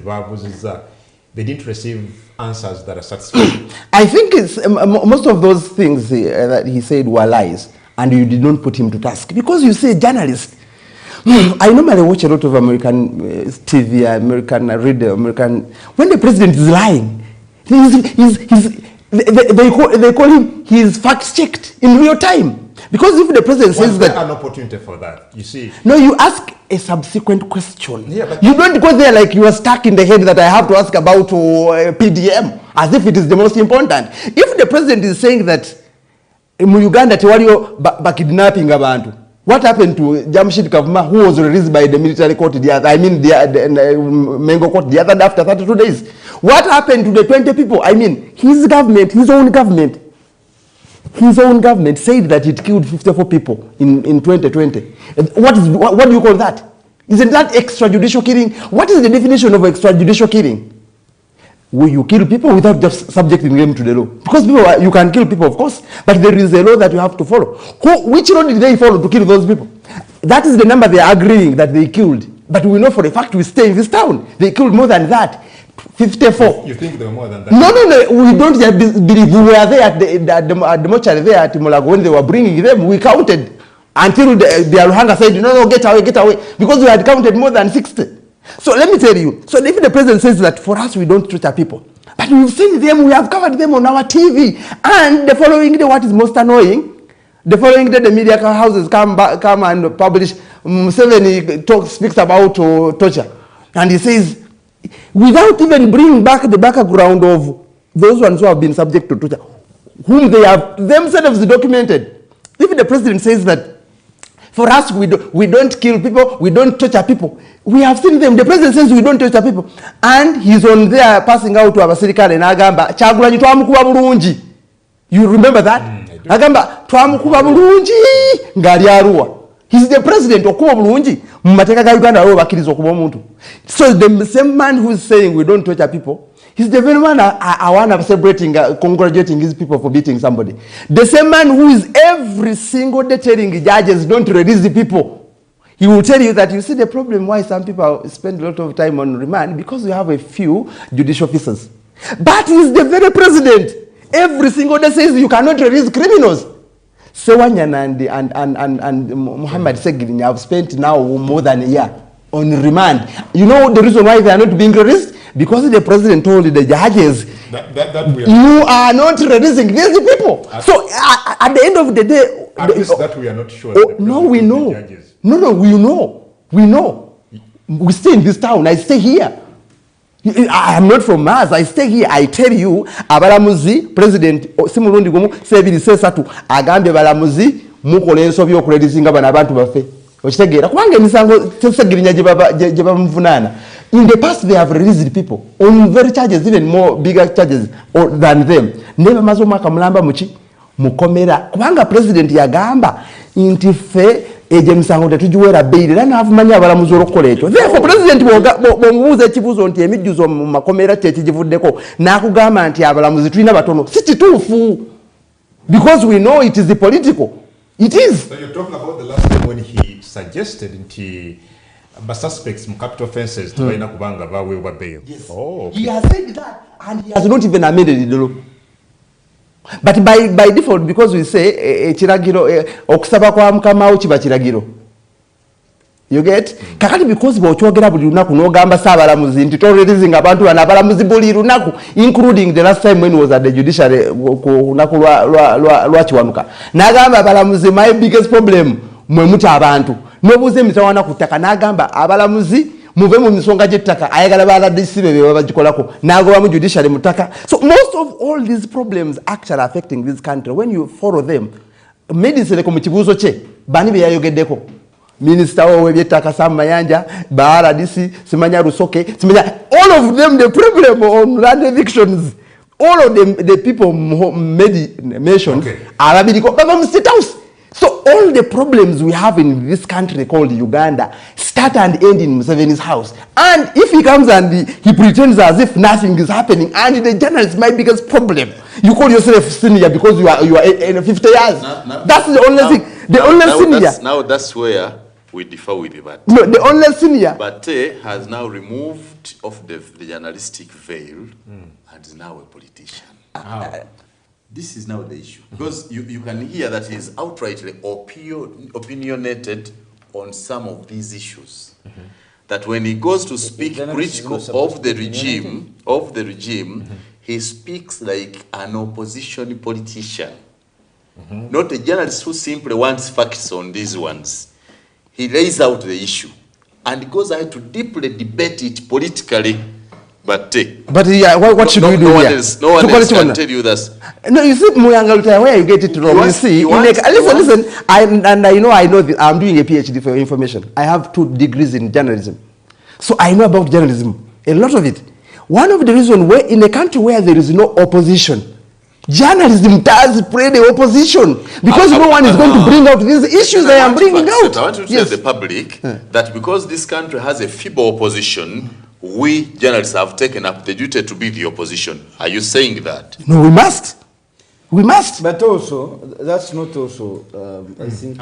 Speaker 1: they didn't receive answers that are satisfactory?
Speaker 3: I think it's, most of those things that he said were lies, and you did not put him to task. Because you say journalist. I normally watch a lot of American TV, American radio, when the president is lying, they call him, he is fact-checked in real time. Because if the president says that...
Speaker 1: an opportunity for that, you see.
Speaker 3: No, you ask a subsequent question.
Speaker 1: Yeah, but
Speaker 3: you don't go there like you are stuck in the head that I have to ask about PDM, as if it is the most important. If the president is saying that in Uganda, kidnapping abantu, what happened to Jamshid Kavuma, who was released by the military court the Mengo court the other day after 32 days? What happened to the 20 people? I mean, his government, his own government said that it killed 54 people in 2020. What do you call that? Isn't that extrajudicial killing? What is the definition of extrajudicial killing? Will you kill people without just subjecting them to the law? Because you can kill people, of course, but there is a law that you have to follow. Which law did they follow to kill those people? That is the number they are agreeing that they killed. But we know for a fact we stay in this town. They killed more than that. 54.
Speaker 1: You think there were more than that?
Speaker 3: No. We don't believe. We were there at the mortuary there at Mulago when they were bringing them. We counted until the Aluhanga said, no, get away. Because we had counted more than 60. So let me tell you. So if the president says that for us, we don't torture people. But we've seen them, we have covered them on our TV. And the following day, what is most annoying? The following day, the media houses come and publish. Museveni speaks about torture. And he says, without even bringing back the background of those ones who have been subject to torture, whom they have themselves documented. If the president says that for us we don't kill people, we don't torture people, we have seen them. The president says we don't torture people, and he's on there passing out to Abasirikale and Agamba Kyagulanyi twamukuba bulungi. You remember that? Agamba twamukuba bulungi ngali Arua. He's the president okuba bulungi mu mateeka ga Uganda abo bakiriza okuba omuntu. So the same man who is saying we don't torture people, he's the very one I want to celebrating, congratulating his people for beating somebody. The same man who is every single day telling judges don't release the people. He will tell you that you see the problem why some people spend a lot of time on remand, because we have a few judicial officers. But he's the very president. Every single day says you cannot release criminals. Sewanyana and Muhammad Segini have spent now more than a year on remand. You know the reason why they are not being released? Because the president told the judges, you are not releasing these people. So at the end of the day,
Speaker 1: at least that we are not sure.
Speaker 3: No, we know. No, we know. We know. We stay in this town. I stay here. I am not from Mars. I stay here. I tell you, abalamuzi president simulundi gumu sebiri sesatu agambe balamuzi mukola ensobi okuledizinga bana abantu bafe. Okitegeera kubanga emisango tesegirinya gye bamuvunana. In the past they have released people on very charges, even more bigger charges than them. Never mazo mwaka mulamba muki mukomera kubanga president yagamba nti fe eje misango tetujuwera bail era navumanya abalamuzi olukola ekyo. Therefore president bwomubuuza ekibuuzo nti emijjuzo mu makomera kyekivuddeko n'akugamba nti abalamuzi tulina batono si kituufu, because we know it is the political. It is.
Speaker 1: So you're talking about the last time when he suggested nti suspects in capital offenses to kubanga baweebwa bail.
Speaker 3: Yes.
Speaker 1: Oh, okay.
Speaker 3: He has said that and he has not even amended the law. But by default, because we say kiragiro okusaba kwa mukama kiba kiragiro. You get? Kakati because bw'okyogera buli lunaku n'ogamba saabalamuzi nti toreleasing abantu bana abalamuzi buli lunaku, including the last time when he was at the judiciary ku lunaku lwa Kiwanuka. N'agamba abalamuzi my biggest problem mwe muti abantu. N'obuuza emitawaana ku ttaka n'agamba abalamuzi muve mu misonga gy'ettaka ayagala baladisi be bagikolako n'agoba mu judiciary mu ttaka. So most of all these problems actually affecting this country, when you follow them, medicine ko mu kibuuzo kye bani be yayogeddeko. Minister w'ebyettaka Sam Mayanja, baladisi Simanya Rusoke, Simanya, all of them the problem on land evictions, all of them the people mentioned are abiriko baba mu state house. So all the problems we have in this country called Uganda start and end in Museveni's house. And if he comes and he pretends as if nothing is happening, and the journalist is my biggest problem. You call yourself senior because you are in 50 years. That's the only thing. The only senior.
Speaker 2: Now that's where we differ with that.
Speaker 3: No, the only senior.
Speaker 2: But has now removed of the journalistic veil and is now a politician. This is now the issue. Because you can hear that he is outrightly opinionated on some of these issues. That when he goes to speak critical of the regime, he speaks like an opposition politician. not a journalist who simply wants facts on these ones. He lays out the issue and goes ahead to deeply debate it politically. But
Speaker 3: yeah, what should we do here?
Speaker 2: No one else can tell you this.
Speaker 3: No, you see, Muyangaluta, where you get it wrong. Listen. I know I'm doing a PhD for your information. I have 2 degrees in journalism. So I know about journalism, a lot of it. One of the reasons where in a country where there is no opposition, journalism does play the opposition because no one is going to bring out these issues I am bringing out.
Speaker 2: I want to tell the public that because this country has a feeble opposition, we journalists have taken up the duty to be the opposition. Are you saying that?
Speaker 3: No, we must. We must.
Speaker 4: But also, that's not also, I think,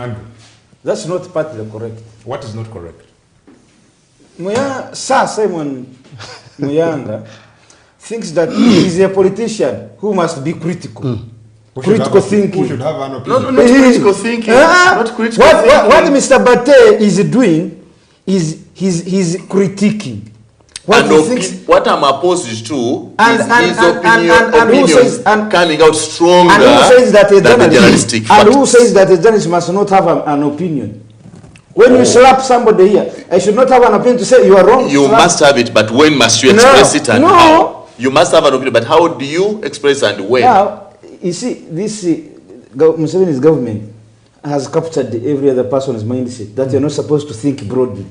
Speaker 4: that's not partly correct.
Speaker 1: What is not correct?
Speaker 4: Sir Simon Muyanga thinks that he's a politician who must be critical. Critical thinking.
Speaker 1: Who should have an opinion?
Speaker 2: No, not critical thinking. Not critical thinking.
Speaker 4: What Mr. Bate is doing is he's critiquing.
Speaker 2: What I'm opposed to is his opinions coming out stronger
Speaker 4: and who says that
Speaker 2: than the journalistic facts.
Speaker 4: And who says that a journalist must not have an opinion? When you slap somebody here, I should not have an opinion to say you are wrong.
Speaker 2: You must have it, but when must you express it and how? You must have an opinion, but how do you express and when?
Speaker 4: Now, you see, this Museveni's government has captured every other person's mindset that you're not supposed to think broadly.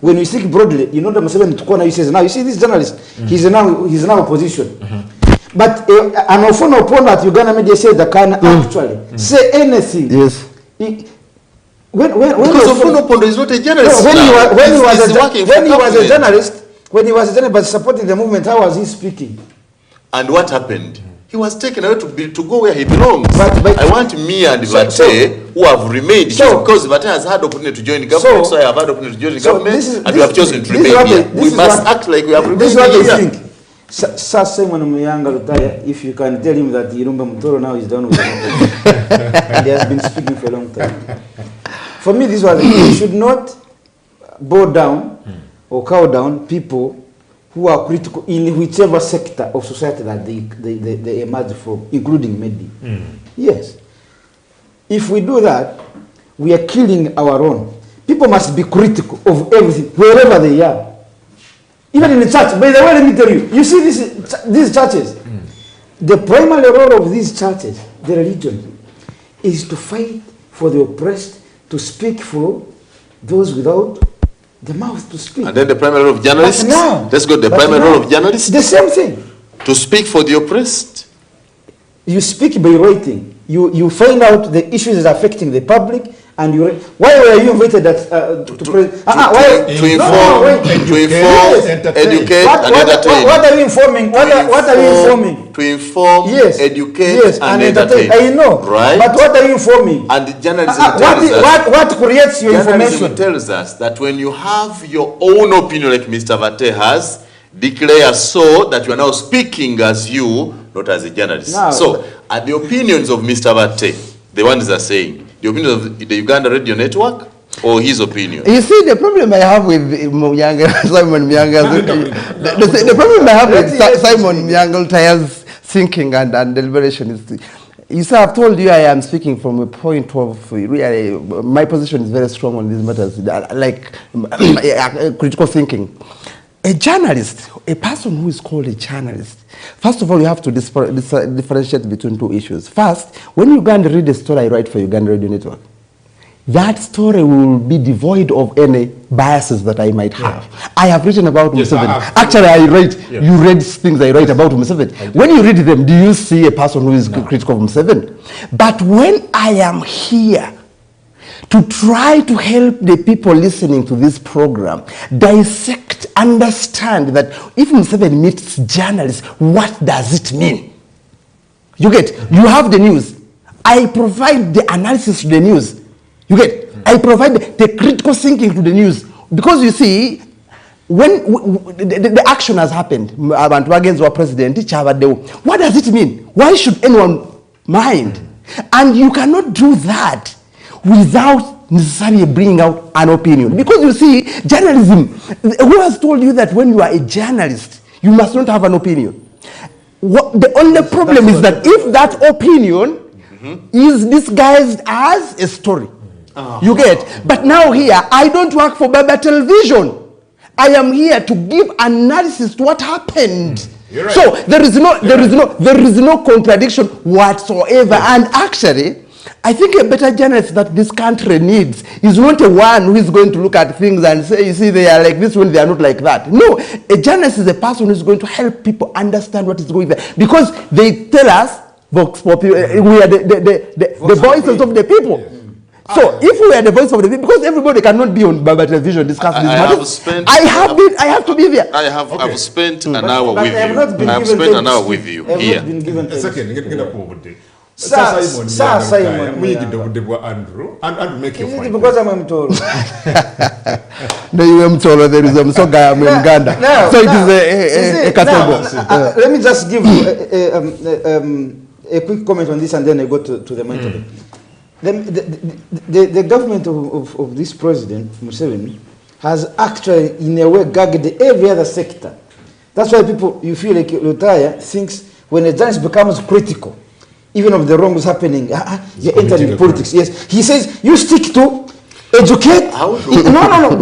Speaker 4: When you think broadly, you know that Museveni took on, he says, now you see this journalist, he's now opposition. But an often opponent, Uganda media said that can actually say anything.
Speaker 3: Yes.
Speaker 2: Because Ofunopondo is not a journalist.
Speaker 4: When he was a journalist, but supporting the movement, how was he speaking?
Speaker 2: And what happened? He was taken away to go where he belongs. But I want me and Vate, who have remained, because Vate has had opportunity to join the government, so I have had opportunity to join the government, and we have chosen to remain here. We must act like we have remained here. This is what I think.
Speaker 4: Sir Simon Muyanga Lutaya, if you can tell him that Irumba Mutoro now is done with it. And he has been speaking for a long time. For me, this was, you should not bow down or cow down people who are critical in whichever sector of society that they emerge from, including media. Yes. If we do that, we are killing our own. People must be critical of everything, wherever they are. Even in the church. By the way, let me tell you, you see these churches, the primary role of these churches, the religion, is to fight for the oppressed, to speak for those without the mouth to speak.
Speaker 2: And then the primary role of journalists? Let's go to the primary role of journalists.
Speaker 4: The same thing.
Speaker 2: To speak for the oppressed.
Speaker 4: You speak by writing. You find out the issues that are affecting the public, and you. Why were you invited to inform, educate, and entertain? What are you informing? What are you informing?
Speaker 2: To inform, educate, and entertain.
Speaker 4: I know.
Speaker 2: Right.
Speaker 4: But what are you informing?
Speaker 2: And the journalism tells us.
Speaker 4: What creates your information?
Speaker 2: Journalism tells us that when you have your own opinion, like Mr. Vate has, declare so that you are now speaking as you, not as a journalist.
Speaker 4: No.
Speaker 2: So, are the opinions of Mr. Vate, the ones that are saying, the opinion of the Uganda Radio Network, or his opinion?
Speaker 3: You see, the problem I have with Simon Muyanga, the problem I have with Simon Muyanga thinking and deliberation is, you see, I've told you I am speaking from a point of, really, my position is very strong on these matters, like critical thinking. A journalist, a person who is called a journalist, first of all, you have to differentiate between 2 issues. First, when Uganda read a story I write for Uganda Radio Network, that story will be devoid of any biases that I might have. Yeah. I have written about Museveni. Actually, I write, you read things I write about Museveni. When you read them, do you see a person who is critical of Museveni? But when I am here to try to help the people listening to this program dissect, understand that if Museveni meets journalists, what does it mean? You get, you have the news. I provide the analysis to the news. You get, I provide the critical thinking to the news. Because you see, when the action has happened, abantu against our president, what does it mean? Why should anyone mind? And you cannot do that without necessarily bringing out an opinion. Because you see, journalism, who has told you that when you are a journalist, you must not have an opinion? The only problem is that if that opinion is disguised as a story. You get? But now here, I don't work for Baba Television. I am here to give analysis to what happened.
Speaker 1: Right.
Speaker 3: So there is no contradiction whatsoever. And actually, I think a better journalist that this country needs is not a one who is going to look at things and say, you see, they are like this when they are not like that. No, a journalist is a person who is going to help people understand what is going on. Because they tell us, Vox Populi, we are the voices of the people. Yes. So if we are the voice of the people, because everybody cannot be on Baba Television discussing this matter. I have to be there.
Speaker 2: I've spent an hour with you. I have spent an hour with you here.
Speaker 1: A second.
Speaker 21: Sir Simon.
Speaker 1: Andrew, make your point.
Speaker 21: Because I'm told.
Speaker 3: No, you am told there is some guy in Uganda. So it is a category.
Speaker 21: Let me just give you a quick comment on this, and then I go to the main topic. The government of this President Museveni has actually, in a way, gagged every other sector. That's why people, you feel like Lutaya thinks when a journalist becomes critical, even of the wrongs happening, you're entering politics. Yes, he says you stick to educate.
Speaker 2: No.
Speaker 21: How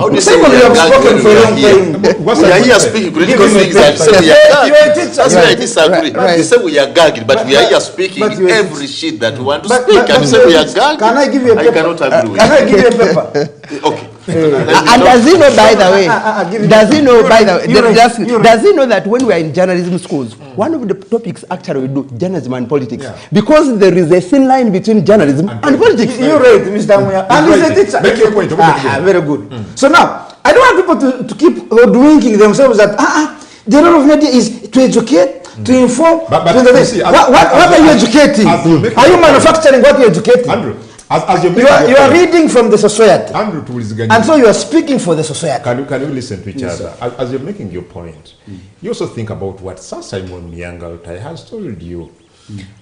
Speaker 21: do you say we have spoken for a long time?
Speaker 2: We are here speaking critical things and say we are gagged. That's why I disagree. You say we are gagged, but we are here speaking every shit that we want to speak. And you say we are gagged.
Speaker 21: Can I give you a paper?
Speaker 2: I cannot agree with you.
Speaker 21: Can I give you a paper?
Speaker 2: Okay.
Speaker 3: And does he know, by the way, does he know that when we are in journalism schools, one of the topics actually we do journalism and politics, because there is a thin line between journalism and politics.
Speaker 21: You're right, Mr. Muya. And he's a teacher.
Speaker 1: Make your point.
Speaker 21: Very good. So now, I don't want people to keep hoodwinking themselves that the role of media is to educate, to inform. But what are you educating? Are you manufacturing what you're educating?
Speaker 1: Andrew.
Speaker 21: You are reading from the society, and so you are speaking for the society.
Speaker 1: Can you listen to each other? As you're making your point, you also think about what Sir Simon Muyangalutai has told you.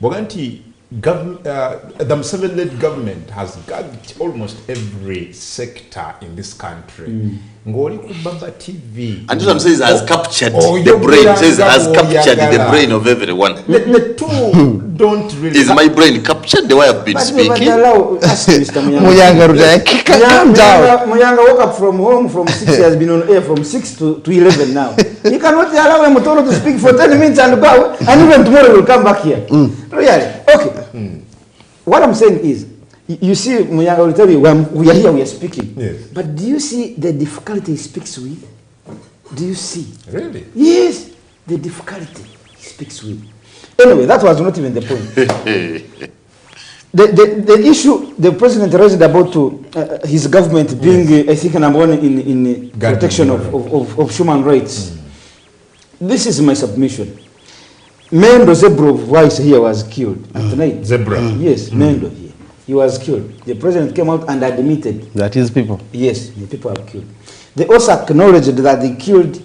Speaker 1: Boganti, the Museveni-led government has gagged almost every sector in this country. Ngoli Kubaba TV.
Speaker 2: And what I'm saying is has captured the brain. Says has captured the brain of everyone.
Speaker 1: The two don't really.
Speaker 2: Is my brain captured the way I've been speaking?
Speaker 21: Muyanga woke up from home from 6. He has been on air from 6 to 11 now. You cannot allow Mutoro to speak for 10 minutes and go, and even tomorrow will come back here. Really? Okay. What I'm saying is, you see, Muyanga will tell you, we are here, we are speaking.
Speaker 1: Yes.
Speaker 21: But do you see the difficulty he speaks with? Do you see?
Speaker 1: Really?
Speaker 21: Yes, the difficulty he speaks with. Anyway, that was not even the point. The issue the president raised about his government being, I think, number one in protection of human rights. This is my submission. Mendo Zebra Vice here was killed at night.
Speaker 1: Zebra?
Speaker 21: Yes, Mendo here. He was killed. The president came out and admitted
Speaker 3: that his people.
Speaker 21: Yes, the people are killed. They also acknowledged that they killed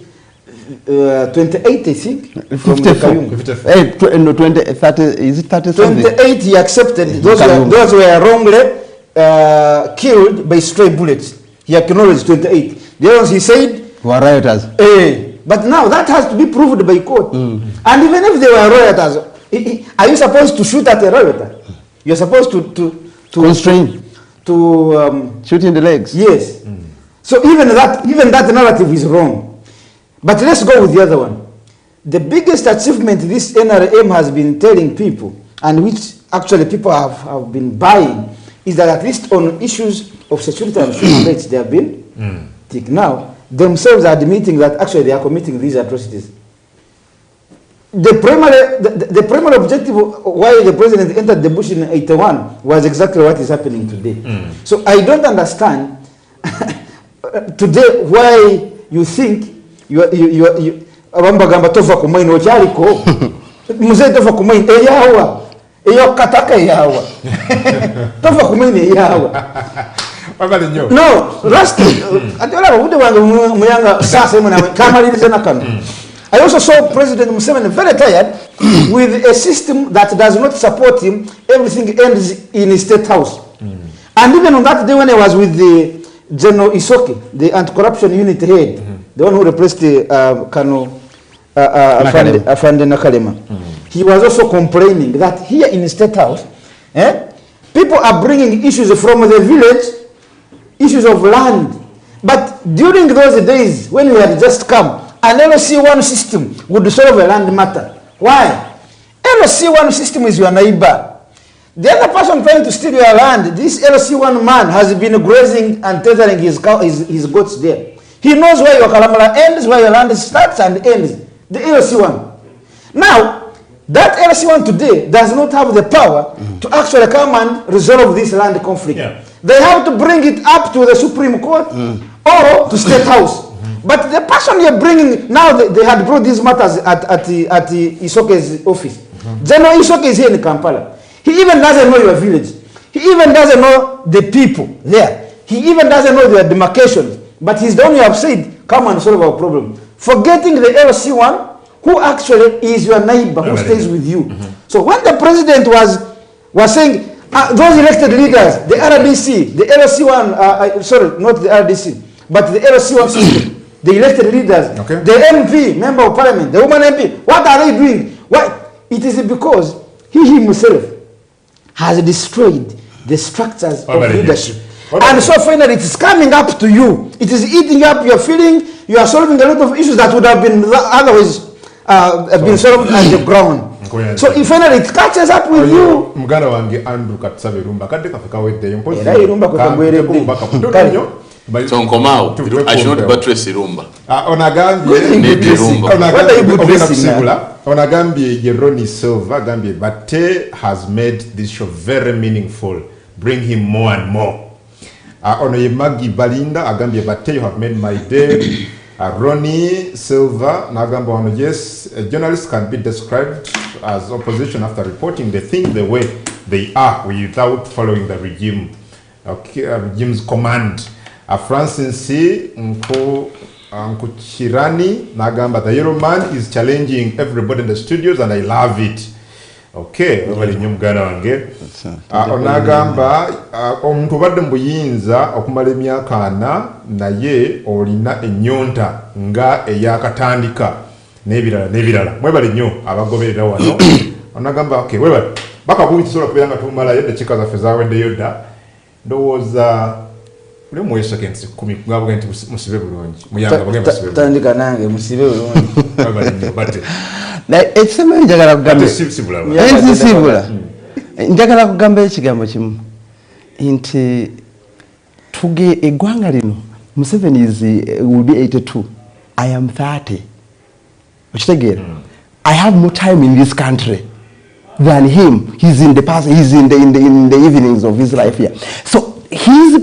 Speaker 21: 28, I think, from the Kayum.
Speaker 3: No, 20, 30, is it 30 something?
Speaker 21: 28 he accepted. Those were wrongly killed by stray bullets. He acknowledged 28. The others he said
Speaker 3: were rioters.
Speaker 21: But now that has to be proved by court. And even if they were rioters, are you supposed to shoot at a rioter? You're supposed to
Speaker 3: constrain,
Speaker 21: to
Speaker 3: shoot in the legs.
Speaker 21: Yes. So even that narrative is wrong. But let's go with the other one. The biggest achievement this NRM has been telling people, and which actually people have been buying, is that at least on issues of security and human rights, they have been now themselves are admitting that actually they are committing these atrocities. The primary objective why the president entered the bush in 81 was exactly what is happening today. So I don't understand today why you think abambagamba tova kumaini ocyaliko muze tova kumaini eyawa eyokataka eyawa tova kumaini eyawa. No, last atola bude wange Muyanga sasa mwana kamalirize nakano. I also saw President Museveni very tired with a system that does not support him. Everything ends in his state house. And even on that day when I was with the General Isoke, the anti-corruption unit head, the one who replaced the Kano Afande Nakalema, he was also complaining that here in the state house, People are bringing issues from the village, issues of land. But during those days, when we had just come, an LC1 system would solve a land matter. Why? LC1 system is your neighbor. The other person trying to steal your land, this LC1 man has been grazing and tethering his goats there. He knows where your Kalamala ends, where your land starts and ends. The LC1. Now, that LC1 today does not have the power to actually come and resolve this land conflict. Yeah. They have to bring it up to the Supreme Court or to State House. But the person you're bringing, now they had brought these matters at Isoke's office. General Isoke is here in Kampala. He even doesn't know your village. He even doesn't know the people there. He even doesn't know their demarcations. But he's the one you have said, come and solve our problem. Forgetting the LC1, who actually is your neighbor, who stays with you. So when the president was saying, those elected leaders, the RDC, the LC1, sorry, not the RDC, but the LC1 system, the elected leaders, the MP, member of parliament, the woman MP, what are they doing? Why? It is because he himself has destroyed the structures of leadership. And so finally it is coming up to you. It is eating up your feeling. You are solving a lot of issues that would have been otherwise been solved at the ground. So if finally it catches up with you.
Speaker 1: Muganda wange Andrew Katsabe Rumba kadde kafika wedde yompozi.
Speaker 21: Era irumba kwa gwere
Speaker 2: So Nkomao, I should not buttress Rumba.
Speaker 1: Onagambye Jeroni Silva Gambie Bate has made this show very meaningful. Bring him more and more. Onoye Magi Balinda Agambye Bate, you have made my day. Ronnie Silva Nagamba ono, yes, journalists can be described as opposition after reporting the thing the way they are without following the regime, regime's command. Francis C. Nkuchirani Nagamba, the Yellow Man is challenging everybody in the studios and I love it. Okay, wali nyumgana wange. Onagamba omuntu obadde mbuyinza okumala emyaka ana naye olina ennyonta nga eyakatandika n'ebirala. Mwebale nnyo abagoberera wano. Onagamba okay, webale. Bakabuuyi kisobola kubeera nga tumalayo eddakiika zaffe zaaweddeyo dda. Ndowooza uli mu seconds 10 ngavuga nti musibe bulungi. Muyanga bagenda musibe.
Speaker 21: Tandika nange musibe bulungi.
Speaker 1: Mwebale nnyo bate.
Speaker 3: Ekisema njagala kugamba njagala kugamba ekigambo kimu nti tuge eggwanga lino Museveni will be 82. I am 30. Okitegeera? I have more time in this country than him. He's in the past, he's in the evenings of his life here. So his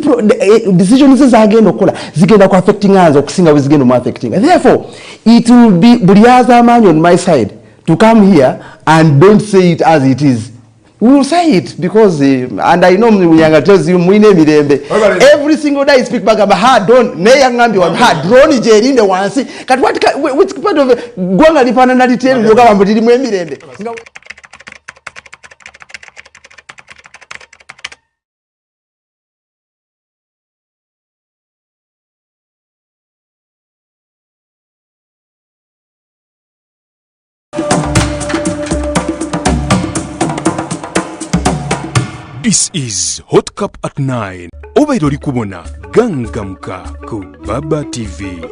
Speaker 3: decisions zagenda okola zigenda ku affecting us okusinga bwe zigenda mu affecting. Therefore, it will be buliaza amanyi on my side to come here and don't say it as it is. We will say it because, and I know Munyanga tells you, every single day I speak back about hard drone, Nayangambi on hard drone, Jerry in the one see. Which part of Gwanga Lipananati tell you about Mirende?
Speaker 5: This is Hot Cup at 9. Obairo likubona gangamka ku Baba TV.